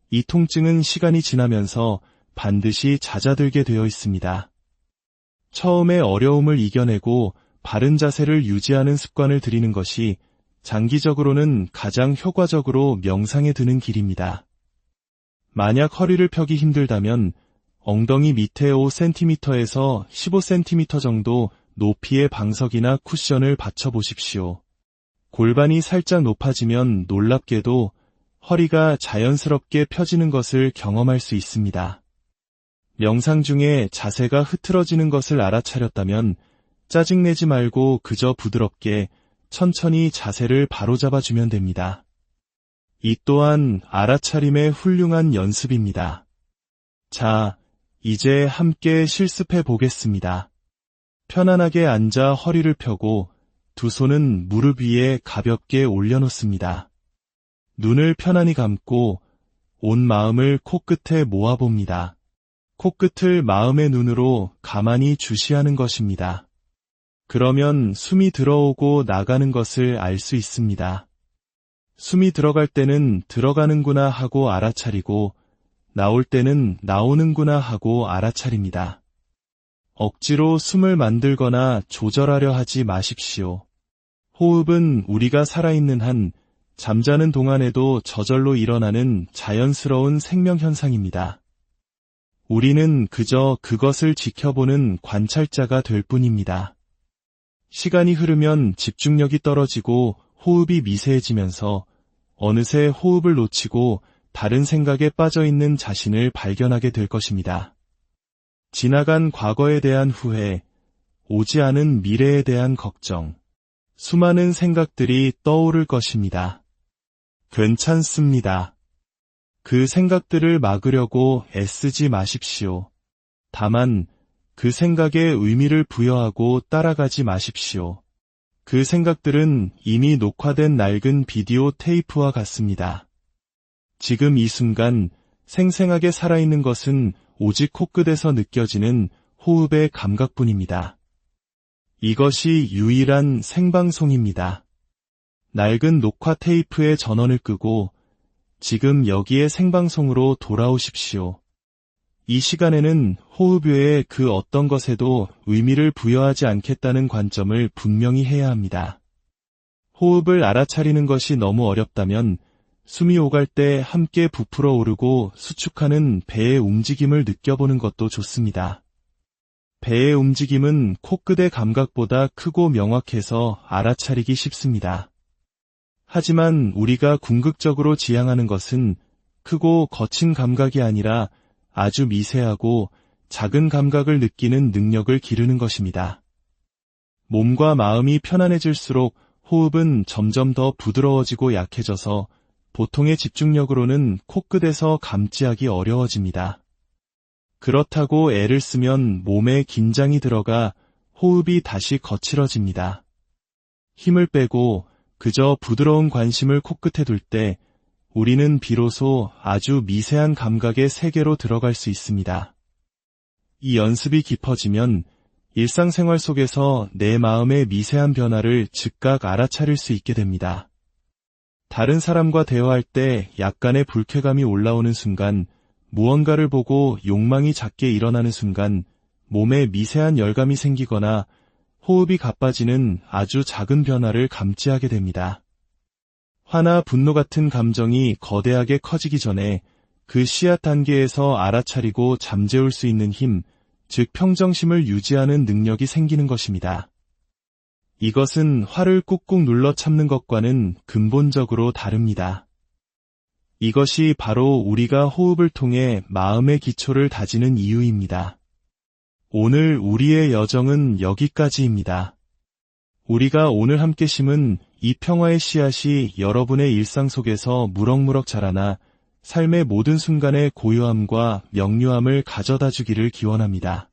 이 통증은 시간이 지나면서 반드시 잦아들게 되어 있습니다. 처음에 어려움을 이겨내고 바른 자세를 유지하는 습관을 들이는 것이 장기적으로는 가장 효과적으로 명상에 드는 길입니다. 만약 허리를 펴기 힘들다면 엉덩이 밑에 5cm에서 15cm 정도 높이의 방석이나 쿠션을 받쳐보십시오. 골반이 살짝 높아지면 놀랍게도 허리가 자연스럽게 펴지는 것을 경험할 수 있습니다. 명상 중에 자세가 흐트러지는 것을 알아차렸다면 짜증내지 말고 그저 부드럽게 천천히 자세를 바로잡아주면 됩니다. 이 또한 알아차림의 훌륭한 연습입니다. 자, 이제 함께 실습해 보겠습니다. 편안하게 앉아 허리를 펴고 두 손은 무릎 위에 가볍게 올려놓습니다. 눈을 편안히 감고 온 마음을 코끝에 모아봅니다. 코끝을 마음의 눈으로 가만히 주시하는 것입니다. 그러면 숨이 들어오고 나가는 것을 알 수 있습니다. 숨이 들어갈 때는 들어가는구나 하고 알아차리고 나올 때는 나오는구나 하고 알아차립니다. 억지로 숨을 만들거나 조절하려 하지 마십시오. 호흡은 우리가 살아있는 한 잠자는 동안에도 저절로 일어나는 자연스러운 생명현상입니다. 우리는 그저 그것을 지켜보는 관찰자가 될 뿐입니다. 시간이 흐르면 집중력이 떨어지고 호흡이 미세해지면서 어느새 호흡을 놓치고 다른 생각에 빠져있는 자신을 발견하게 될 것입니다. 지나간 과거에 대한 후회, 오지 않은 미래에 대한 걱정, 수많은 생각들이 떠오를 것입니다. 괜찮습니다. 그 생각들을 막으려고 애쓰지 마십시오. 다만 그 생각에 의미를 부여하고 따라가지 마십시오. 그 생각들은 이미 녹화된 낡은 비디오 테이프와 같습니다. 지금 이 순간 생생하게 살아있는 것은 오직 코끝에서 느껴지는 호흡의 감각뿐입니다. 이것이 유일한 생방송입니다. 낡은 녹화 테이프의 전원을 끄고 지금 여기에 생방송으로 돌아오십시오. 이 시간에는 호흡 외에 그 어떤 것에도 의미를 부여하지 않겠다는 관점을 분명히 해야 합니다. 호흡을 알아차리는 것이 너무 어렵다면 숨이 오갈 때 함께 부풀어 오르고 수축하는 배의 움직임을 느껴보는 것도 좋습니다. 배의 움직임은 코끝의 감각보다 크고 명확해서 알아차리기 쉽습니다. 하지만 우리가 궁극적으로 지향하는 것은 크고 거친 감각이 아니라 아주 미세하고 작은 감각을 느끼는 능력을 기르는 것입니다. 몸과 마음이 편안해질수록 호흡은 점점 더 부드러워지고 약해져서 보통의 집중력으로는 코끝에서 감지하기 어려워집니다. 그렇다고 애를 쓰면 몸에 긴장이 들어가 호흡이 다시 거칠어집니다. 힘을 빼고 그저 부드러운 관심을 코끝에 둘 때 우리는 비로소 아주 미세한 감각의 세계로 들어갈 수 있습니다. 이 연습이 깊어지면 일상생활 속에서 내 마음의 미세한 변화를 즉각 알아차릴 수 있게 됩니다. 다른 사람과 대화할 때 약간의 불쾌감이 올라오는 순간, 무언가를 보고 욕망이 작게 일어나는 순간 몸에 미세한 열감이 생기거나 호흡이 가빠지는 아주 작은 변화를 감지하게 됩니다. 화나 분노 같은 감정이 거대하게 커지기 전에 그 씨앗 단계에서 알아차리고 잠재울 수 있는 힘, 즉 평정심을 유지하는 능력이 생기는 것입니다. 이것은 화를 꾹꾹 눌러 참는 것과는 근본적으로 다릅니다. 이것이 바로 우리가 호흡을 통해 마음의 기초를 다지는 이유입니다. 오늘 우리의 여정은 여기까지입니다. 우리가 오늘 함께 심은 이 평화의 씨앗이 여러분의 일상 속에서 무럭무럭 자라나 삶의 모든 순간의 고요함과 명료함을 가져다 주기를 기원합니다.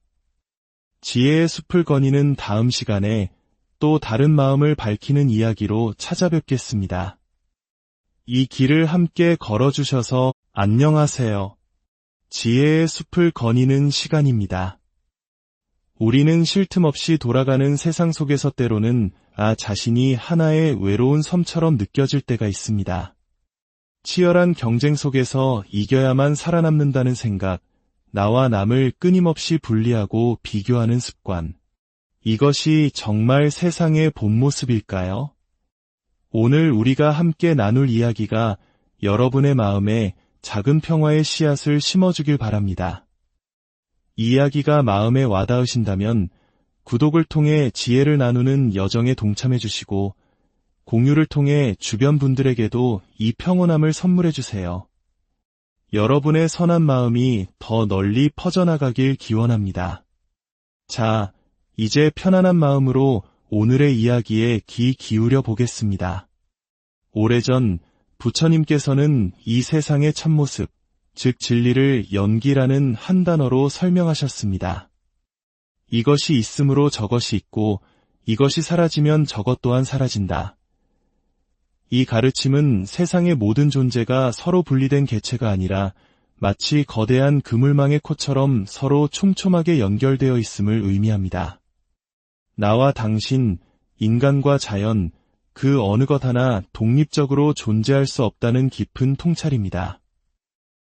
지혜의 숲을 거니는 다음 시간에 또 다른 마음을 밝히는 이야기로 찾아뵙겠습니다. 이 길을 함께 걸어주셔서 안녕하세요. 지혜의 숲을 거니는 시간입니다. 우리는 쉴 틈 없이 돌아가는 세상 속에서 때로는 자신이 하나의 외로운 섬처럼 느껴질 때가 있습니다. 치열한 경쟁 속에서 이겨야만 살아남는다는 생각, 나와 남을 끊임없이 분리하고 비교하는 습관. 이것이 정말 세상의 본 모습일까요? 오늘 우리가 함께 나눌 이야기가 여러분의 마음에 작은 평화의 씨앗을 심어주길 바랍니다. 이야기가 마음에 와닿으신다면 구독을 통해 지혜를 나누는 여정에 동참해 주시고 공유를 통해 주변 분들에게도 이 평온함을 선물해 주세요. 여러분의 선한 마음이 더 널리 퍼져나가길 기원합니다. 자, 이제 편안한 마음으로 오늘의 이야기에 귀 기울여 보겠습니다. 오래전 부처님께서는 이 세상의 참모습, 즉 진리를 연기라는 한 단어로 설명하셨습니다. 이것이 있으므로 저것이 있고 이것이 사라지면 저것 또한 사라진다. 이 가르침은 세상의 모든 존재가 서로 분리된 개체가 아니라 마치 거대한 그물망의 코처럼 서로 촘촘하게 연결되어 있음을 의미합니다. 나와 당신, 인간과 자연, 그 어느 것 하나 독립적으로 존재할 수 없다는 깊은 통찰입니다.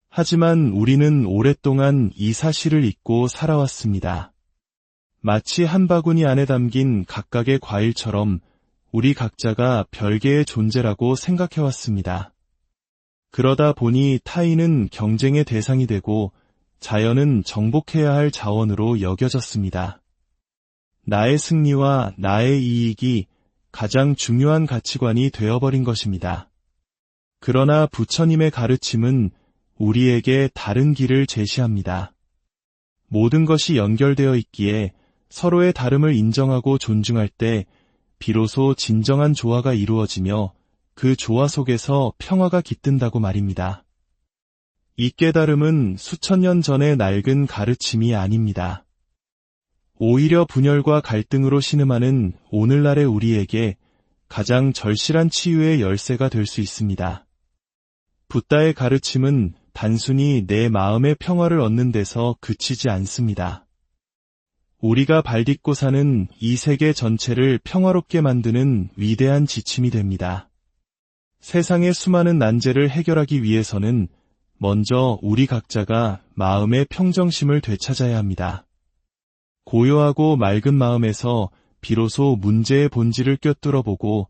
하지만 우리는 오랫동안 이 사실을 잊고 살아왔습니다. 마치 한 바구니 안에 담긴 각각의 과일처럼 우리 각자가 별개의 존재라고 생각해왔습니다. 그러다 보니 타인은 경쟁의 대상이 되고 자연은 정복해야 할 자원으로 여겨졌습니다. 나의 승리와 나의 이익이 가장 중요한 가치관이 되어버린 것입니다. 그러나 부처님의 가르침은 우리에게 다른 길을 제시합니다. 모든 것이 연결되어 있기에 서로의 다름을 인정하고 존중할 때 비로소 진정한 조화가 이루어지며 그 조화 속에서 평화가 깃든다고 말입니다. 이 깨달음은 수천 년 전의 낡은 가르침이 아닙니다. 오히려 분열과 갈등으로 신음하는 오늘날의 우리에게 가장 절실한 치유의 열쇠가 될 수 있습니다. 붓다의 가르침은 단순히 내 마음의 평화를 얻는 데서 그치지 않습니다. 우리가 발딛고 사는 이 세계 전체를 평화롭게 만드는 위대한 지침이 됩니다. 세상의 수많은 난제를 해결하기 위해서는 먼저 우리 각자가 마음의 평정심을 되찾아야 합니다. 고요하고 맑은 마음에서 비로소 문제의 본질을 꿰뚫어 보고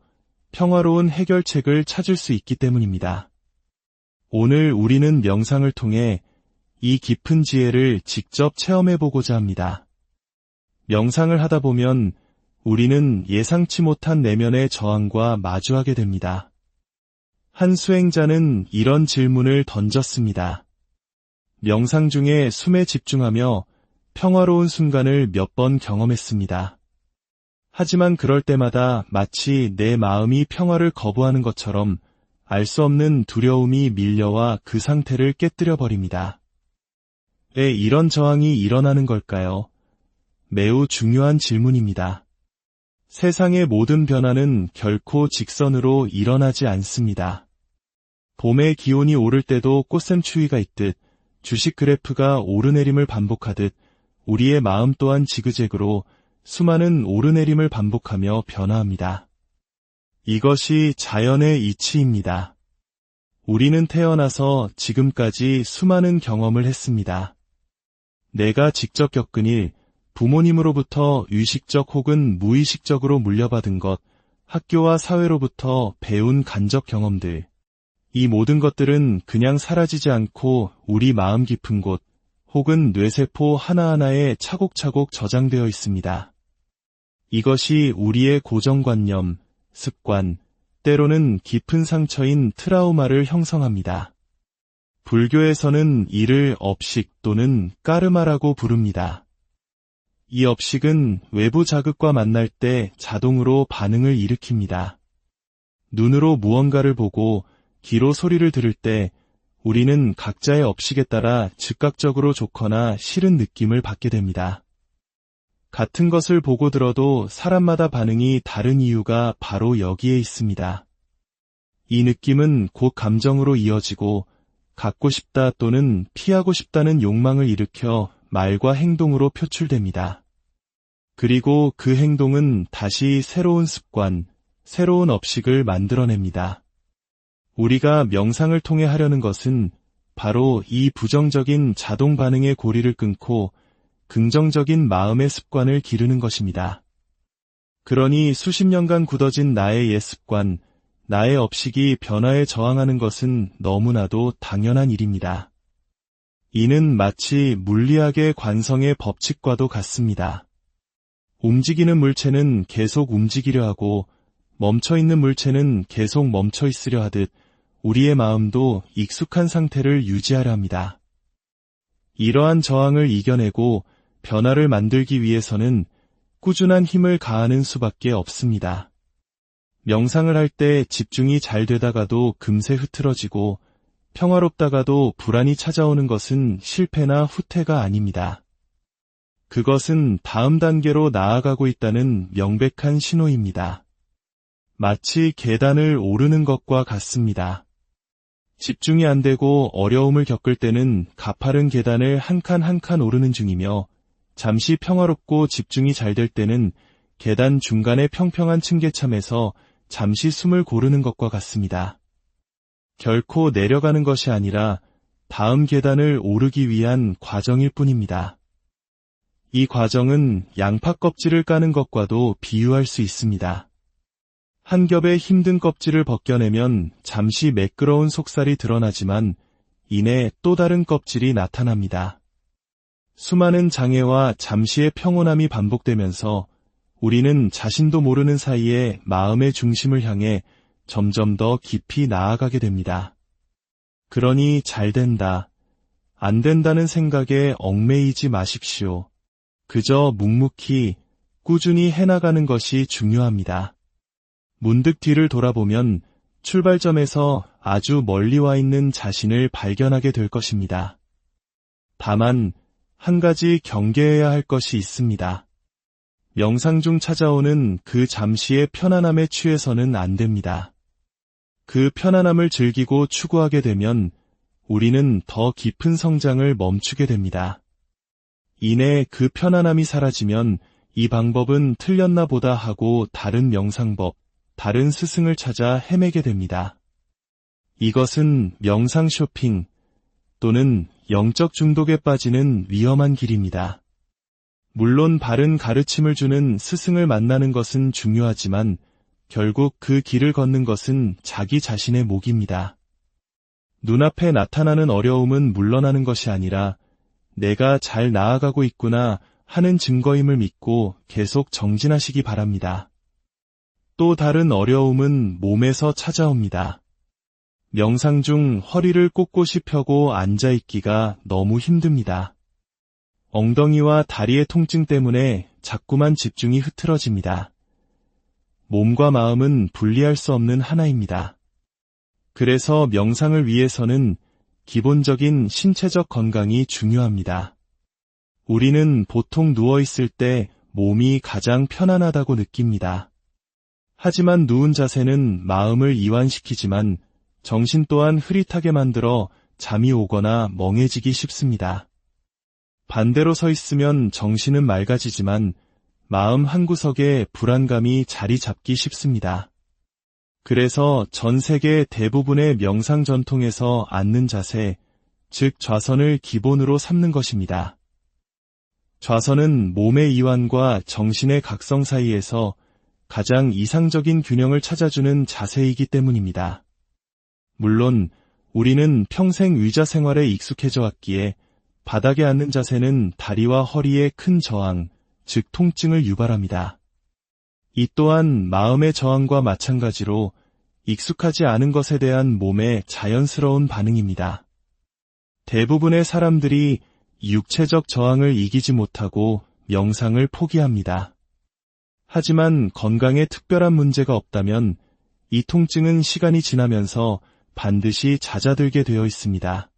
평화로운 해결책을 찾을 수 있기 때문입니다. 오늘 우리는 명상을 통해 이 깊은 지혜를 직접 체험해보고자 합니다. 명상을 하다 보면 우리는 예상치 못한 내면의 저항과 마주하게 됩니다. 한 수행자는 이런 질문을 던졌습니다. 명상 중에 숨에 집중하며 평화로운 순간을 몇 번 경험했습니다. 하지만 그럴 때마다 마치 내 마음이 평화를 거부하는 것처럼 알 수 없는 두려움이 밀려와 그 상태를 깨뜨려 버립니다. 왜 이런 저항이 일어나는 걸까요? 매우 중요한 질문입니다. 세상의 모든 변화는 결코 직선으로 일어나지 않습니다. 봄의 기온이 오를 때도 꽃샘추위가 있듯 주식 그래프가 오르내림을 반복하듯 우리의 마음 또한 지그재그로 수많은 오르내림을 반복하며 변화합니다. 이것이 자연의 이치입니다. 우리는 태어나서 지금까지 수많은 경험을 했습니다. 내가 직접 겪은 일, 부모님으로부터 의식적 혹은 무의식적으로 물려받은 것, 학교와 사회로부터 배운 간접 경험들. 이 모든 것들은 그냥 사라지지 않고 우리 마음 깊은 곳, 혹은 뇌세포 하나하나에 차곡차곡 저장되어 있습니다. 이것이 우리의 고정관념, 습관, 때로는 깊은 상처인 트라우마를 형성합니다. 불교에서는 이를 업식 또는 까르마라고 부릅니다. 이 업식은 외부 자극과 만날 때 자동으로 반응을 일으킵니다. 눈으로 무언가를 보고 귀로 소리를 들을 때 우리는 각자의 업식에 따라 즉각적으로 좋거나 싫은 느낌을 받게 됩니다. 같은 것을 보고 들어도 사람마다 반응이 다른 이유가 바로 여기에 있습니다. 이 느낌은 곧 감정으로 이어지고 갖고 싶다 또는 피하고 싶다는 욕망을 일으켜 말과 행동으로 표출됩니다. 그리고 그 행동은 다시 새로운 습관, 새로운 업식을 만들어냅니다. 우리가 명상을 통해 하려는 것은 바로 이 부정적인 자동 반응의 고리를 끊고 긍정적인 마음의 습관을 기르는 것입니다. 그러니 수십 년간 굳어진 나의 옛 습관, 나의 업식이 변화에 저항하는 것은 너무나도 당연한 일입니다. 이는 마치 물리학의 관성의 법칙과도 같습니다. 움직이는 물체는 계속 움직이려 하고 멈춰있는 물체는 계속 멈춰 있으려 하듯 우리의 마음도 익숙한 상태를 유지하려 합니다. 이러한 저항을 이겨내고 변화를 만들기 위해서는 꾸준한 힘을 가하는 수밖에 없습니다. 명상을 할 때 집중이 잘 되다가도 금세 흐트러지고 평화롭다가도 불안이 찾아오는 것은 실패나 후퇴가 아닙니다. 그것은 다음 단계로 나아가고 있다는 명백한 신호입니다. 마치 계단을 오르는 것과 같습니다. 집중이 안 되고 어려움을 겪을 때는 가파른 계단을 한 칸 한 칸 오르는 중이며 잠시 평화롭고 집중이 잘 될 때는 계단 중간의 평평한 층계참에서 잠시 숨을 고르는 것과 같습니다. 결코 내려가는 것이 아니라 다음 계단을 오르기 위한 과정일 뿐입니다. 이 과정은 양파 껍질을 까는 것과도 비유할 수 있습니다. 한 겹의 힘든 껍질을 벗겨내면 잠시 매끄러운 속살이 드러나지만 이내 또 다른 껍질이 나타납니다. 수많은 장애와 잠시의 평온함이 반복되면서 우리는 자신도 모르는 사이에 마음의 중심을 향해 점점 더 깊이 나아가게 됩니다. 그러니 잘 된다, 안 된다는 생각에 얽매이지 마십시오. 그저 묵묵히 꾸준히 해나가는 것이 중요합니다. 문득 뒤를 돌아보면 출발점에서 아주 멀리 와 있는 자신을 발견하게 될 것입니다. 다만 한 가지 경계해야 할 것이 있습니다. 명상 중 찾아오는 그 잠시의 편안함에 취해서는 안 됩니다. 그 편안함을 즐기고 추구하게 되면 우리는 더 깊은 성장을 멈추게 됩니다. 이내 그 편안함이 사라지면 이 방법은 틀렸나 보다 하고 다른 명상법, 다른 스승을 찾아 헤매게 됩니다. 이것은 명상 쇼핑 또는 영적 중독에 빠지는 위험한 길입니다. 물론 바른 가르침을 주는 스승을 만나는 것은 중요하지만 결국 그 길을 걷는 것은 자기 자신의 몫입니다. 눈앞에 나타나는 어려움은 물러나는 것이 아니라 내가 잘 나아가고 있구나 하는 증거임을 믿고 계속 정진하시기 바랍니다. 또 다른 어려움은 몸에서 찾아옵니다. 명상 중 허리를 꼿꼿이 펴고 앉아있기가 너무 힘듭니다. 엉덩이와 다리의 통증 때문에 자꾸만 집중이 흐트러집니다. 몸과 마음은 분리할 수 없는 하나입니다. 그래서 명상을 위해서는 기본적인 신체적 건강이 중요합니다. 우리는 보통 누워있을 때 몸이 가장 편안하다고 느낍니다. 하지만 누운 자세는 마음을 이완시키지만 정신 또한 흐릿하게 만들어 잠이 오거나 멍해지기 쉽습니다. 반대로 서 있으면 정신은 맑아지지만 마음 한구석에 불안감이 자리 잡기 쉽습니다. 그래서 전 세계 대부분의 명상 전통에서 앉는 자세, 즉 좌선을 기본으로 삼는 것입니다. 좌선은 몸의 이완과 정신의 각성 사이에서 가장 이상적인 균형을 찾아주는 자세이기 때문입니다. 물론 우리는 평생 의자 생활에 익숙해져 왔기에 바닥에 앉는 자세는 다리와 허리에 큰 저항, 즉 통증을 유발합니다. 이 또한 마음의 저항과 마찬가지로 익숙하지 않은 것에 대한 몸의 자연스러운 반응입니다. 대부분의 사람들이 육체적 저항을 이기지 못하고 명상을 포기합니다. 하지만 건강에 특별한 문제가 없다면 이 통증은 시간이 지나면서 반드시 잦아들게 되어 있습니다.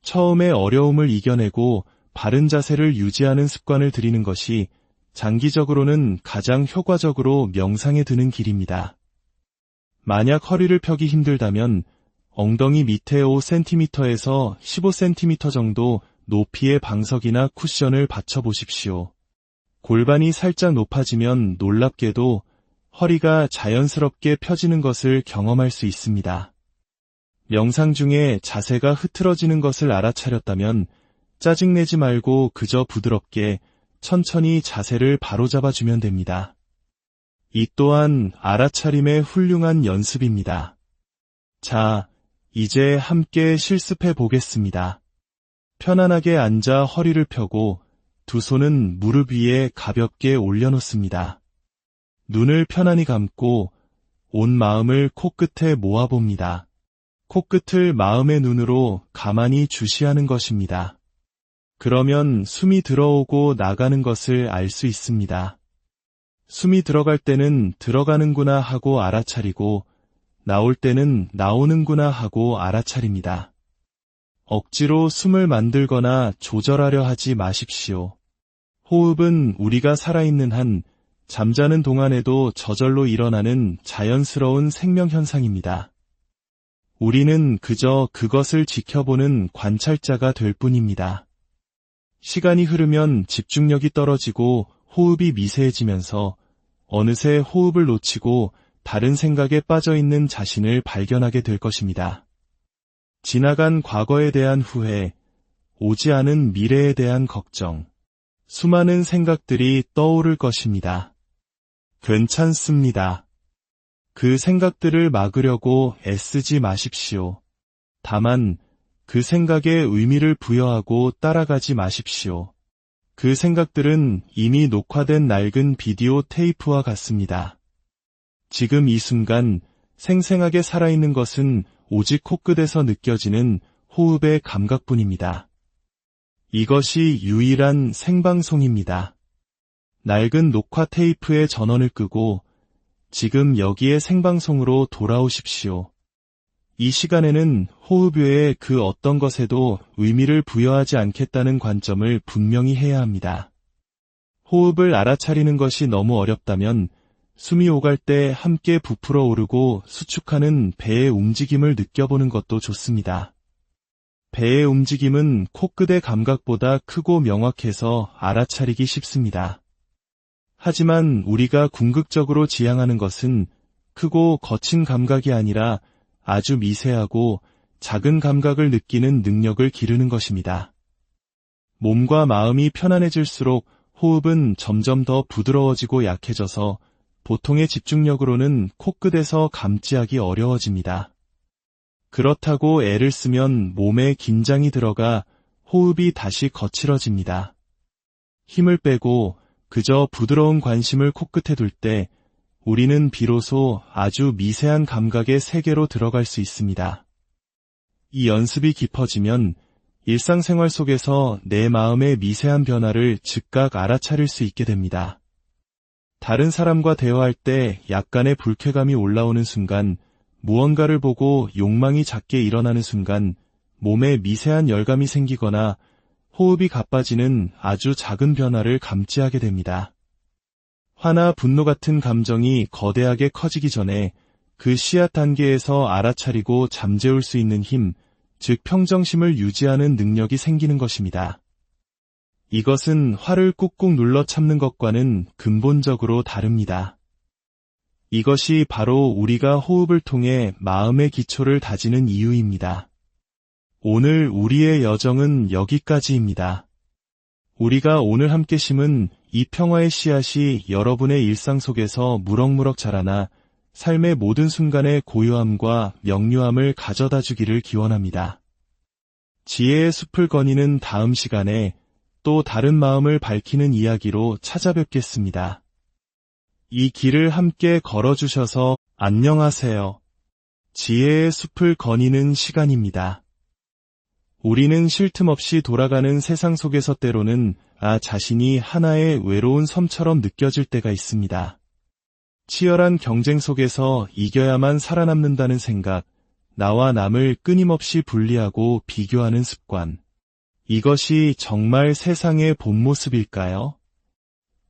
처음에 어려움을 이겨내고 바른 자세를 유지하는 습관을 들이는 것이 장기적으로는 가장 효과적으로 명상에 드는 길입니다. 만약 허리를 펴기 힘들다면 엉덩이 밑에 5cm에서 15cm 정도 높이의 방석이나 쿠션을 받쳐보십시오. 골반이 살짝 높아지면 놀랍게도 허리가 자연스럽게 펴지는 것을 경험할 수 있습니다. 명상 중에 자세가 흐트러지는 것을 알아차렸다면 짜증내지 말고 그저 부드럽게 천천히 자세를 바로잡아주면 됩니다. 이 또한 알아차림의 훌륭한 연습입니다. 자, 이제 함께 실습해 보겠습니다. 편안하게 앉아 허리를 펴고 두 손은 무릎 위에 가볍게 올려놓습니다. 눈을 편안히 감고 온 마음을 코끝에 모아봅니다. 코끝을 마음의 눈으로 가만히 주시하는 것입니다. 그러면 숨이 들어오고 나가는 것을 알 수 있습니다. 숨이 들어갈 때는 들어가는구나 하고 알아차리고 나올 때는 나오는구나 하고 알아차립니다. 억지로 숨을 만들거나 조절하려 하지 마십시오. 호흡은 우리가 살아있는 한 잠자는 동안에도 저절로 일어나는 자연스러운 생명현상입니다. 우리는 그저 그것을 지켜보는 관찰자가 될 뿐입니다. 시간이 흐르면 집중력이 떨어지고 호흡이 미세해지면서 어느새 호흡을 놓치고 다른 생각에 빠져있는 자신을 발견하게 될 것입니다. 지나간 과거에 대한 후회, 오지 않은 미래에 대한 걱정, 수많은 생각들이 떠오를 것입니다. 괜찮습니다. 그 생각들을 막으려고 애쓰지 마십시오. 다만 그 생각에 의미를 부여하고 따라가지 마십시오. 그 생각들은 이미 녹화된 낡은 비디오 테이프와 같습니다. 지금 이 순간 생생하게 살아있는 것은 오직 코끝에서 느껴지는 호흡의 감각뿐입니다. 이것이 유일한 생방송입니다. 낡은 녹화 테이프의 전원을 끄고 지금 여기에 생방송으로 돌아오십시오. 이 시간에는 호흡 외에 그 어떤 것에도 의미를 부여하지 않겠다는 관점을 분명히 해야 합니다. 호흡을 알아차리는 것이 너무 어렵다면 숨이 오갈 때 함께 부풀어 오르고 수축하는 배의 움직임을 느껴보는 것도 좋습니다. 배의 움직임은 코끝의 감각보다 크고 명확해서 알아차리기 쉽습니다. 하지만 우리가 궁극적으로 지향하는 것은 크고 거친 감각이 아니라 아주 미세하고 작은 감각을 느끼는 능력을 기르는 것입니다. 몸과 마음이 편안해질수록 호흡은 점점 더 부드러워지고 약해져서 보통의 집중력으로는 코끝에서 감지하기 어려워집니다. 그렇다고 애를 쓰면 몸에 긴장이 들어가 호흡이 다시 거칠어집니다. 힘을 빼고 그저 부드러운 관심을 코끝에 둘 때 우리는 비로소 아주 미세한 감각의 세계로 들어갈 수 있습니다. 이 연습이 깊어지면 일상생활 속에서 내 마음의 미세한 변화를 즉각 알아차릴 수 있게 됩니다. 다른 사람과 대화할 때 약간의 불쾌감이 올라오는 순간, 무언가를 보고 욕망이 작게 일어나는 순간 몸에 미세한 열감이 생기거나 호흡이 가빠지는 아주 작은 변화를 감지하게 됩니다. 화나 분노 같은 감정이 거대하게 커지기 전에 그 씨앗 단계에서 알아차리고 잠재울 수 있는 힘, 즉 평정심을 유지하는 능력이 생기는 것입니다. 이것은 화를 꾹꾹 눌러 참는 것과는 근본적으로 다릅니다. 이것이 바로 우리가 호흡을 통해 마음의 기초를 다지는 이유입니다. 오늘 우리의 여정은 여기까지입니다. 우리가 오늘 함께 심은 이 평화의 씨앗이 여러분의 일상 속에서 무럭무럭 자라나 삶의 모든 순간의 고요함과 명료함을 가져다 주기를 기원합니다. 지혜의 숲을 거니는 다음 시간에 또 다른 마음을 밝히는 이야기로 찾아뵙겠습니다. 이 길을 함께 걸어주셔서 안녕하세요. 지혜의 숲을 거니는 시간입니다. 우리는 쉴 틈 없이 돌아가는 세상 속에서 때로는 자신이 하나의 외로운 섬처럼 느껴질 때가 있습니다. 치열한 경쟁 속에서 이겨야만 살아남는다는 생각, 나와 남을 끊임없이 분리하고 비교하는 습관. 이것이 정말 세상의 본 모습일까요?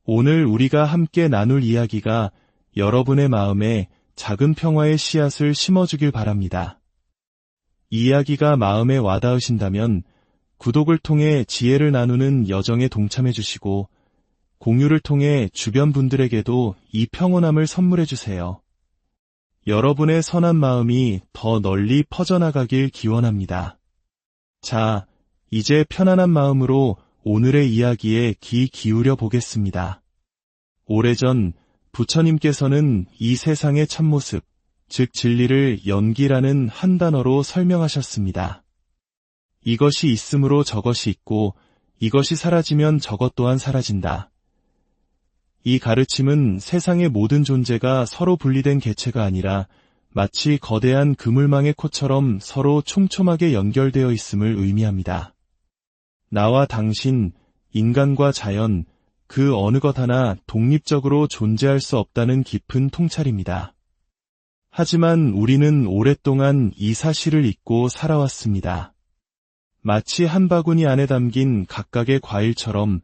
오늘 우리가 함께 나눌 이야기가 여러분의 마음에 작은 평화의 씨앗을 심어주길 바랍니다. 이야기가 마음에 와닿으신다면 구독을 통해 지혜를 나누는 여정에 동참해 주시고 공유를 통해 주변 분들에게도 이 평온함을 선물해 주세요. 여러분의 선한 마음이 더 널리 퍼져나가길 기원합니다. 자, 이제 편안한 마음으로 오늘의 이야기에 귀 기울여 보겠습니다. 오래전 부처님께서는 이 세상의 참모습, 즉 진리를 연기라는 한 단어로 설명하셨습니다. 이것이 있으므로 저것이 있고 이것이 사라지면 저것 또한 사라진다. 이 가르침은 세상의 모든 존재가 서로 분리된 개체가 아니라 마치 거대한 그물망의 코처럼 서로 촘촘하게 연결되어 있음을 의미합니다. 나와 당신, 인간과 자연, 그 어느 것 하나 독립적으로 존재할 수 없다는 깊은 통찰입니다. 하지만 우리는 오랫동안 이 사실을 잊고 살아왔습니다. 마치 한 바구니 안에 담긴 각각의 과일처럼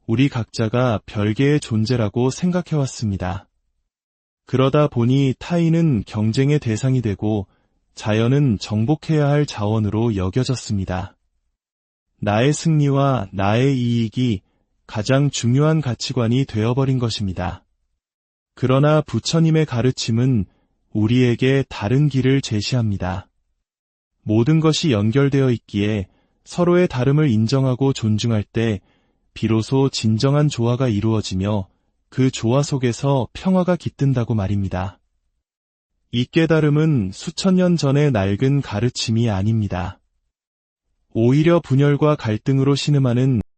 우리 각자가 별개의 존재라고 생각해왔습니다. 그러다 보니 타인은 경쟁의 대상이 되고 자연은 정복해야 할 자원으로 여겨졌습니다. 나의 승리와 나의 이익이 가장 중요한 가치관이 되어버린 것입니다. 그러나 부처님의 가르침은 우리에게 다른 길을 제시합니다. 모든 것이 연결되어 있기에 서로의 다름을 인정하고 존중할 때 비로소 진정한 조화가 이루어지며 그 조화 속에서 평화가 깃든다고 말입니다. 이 깨달음은 수천 년 전의 낡은 가르침이 아닙니다. 오히려 분열과 갈등으로 신음하는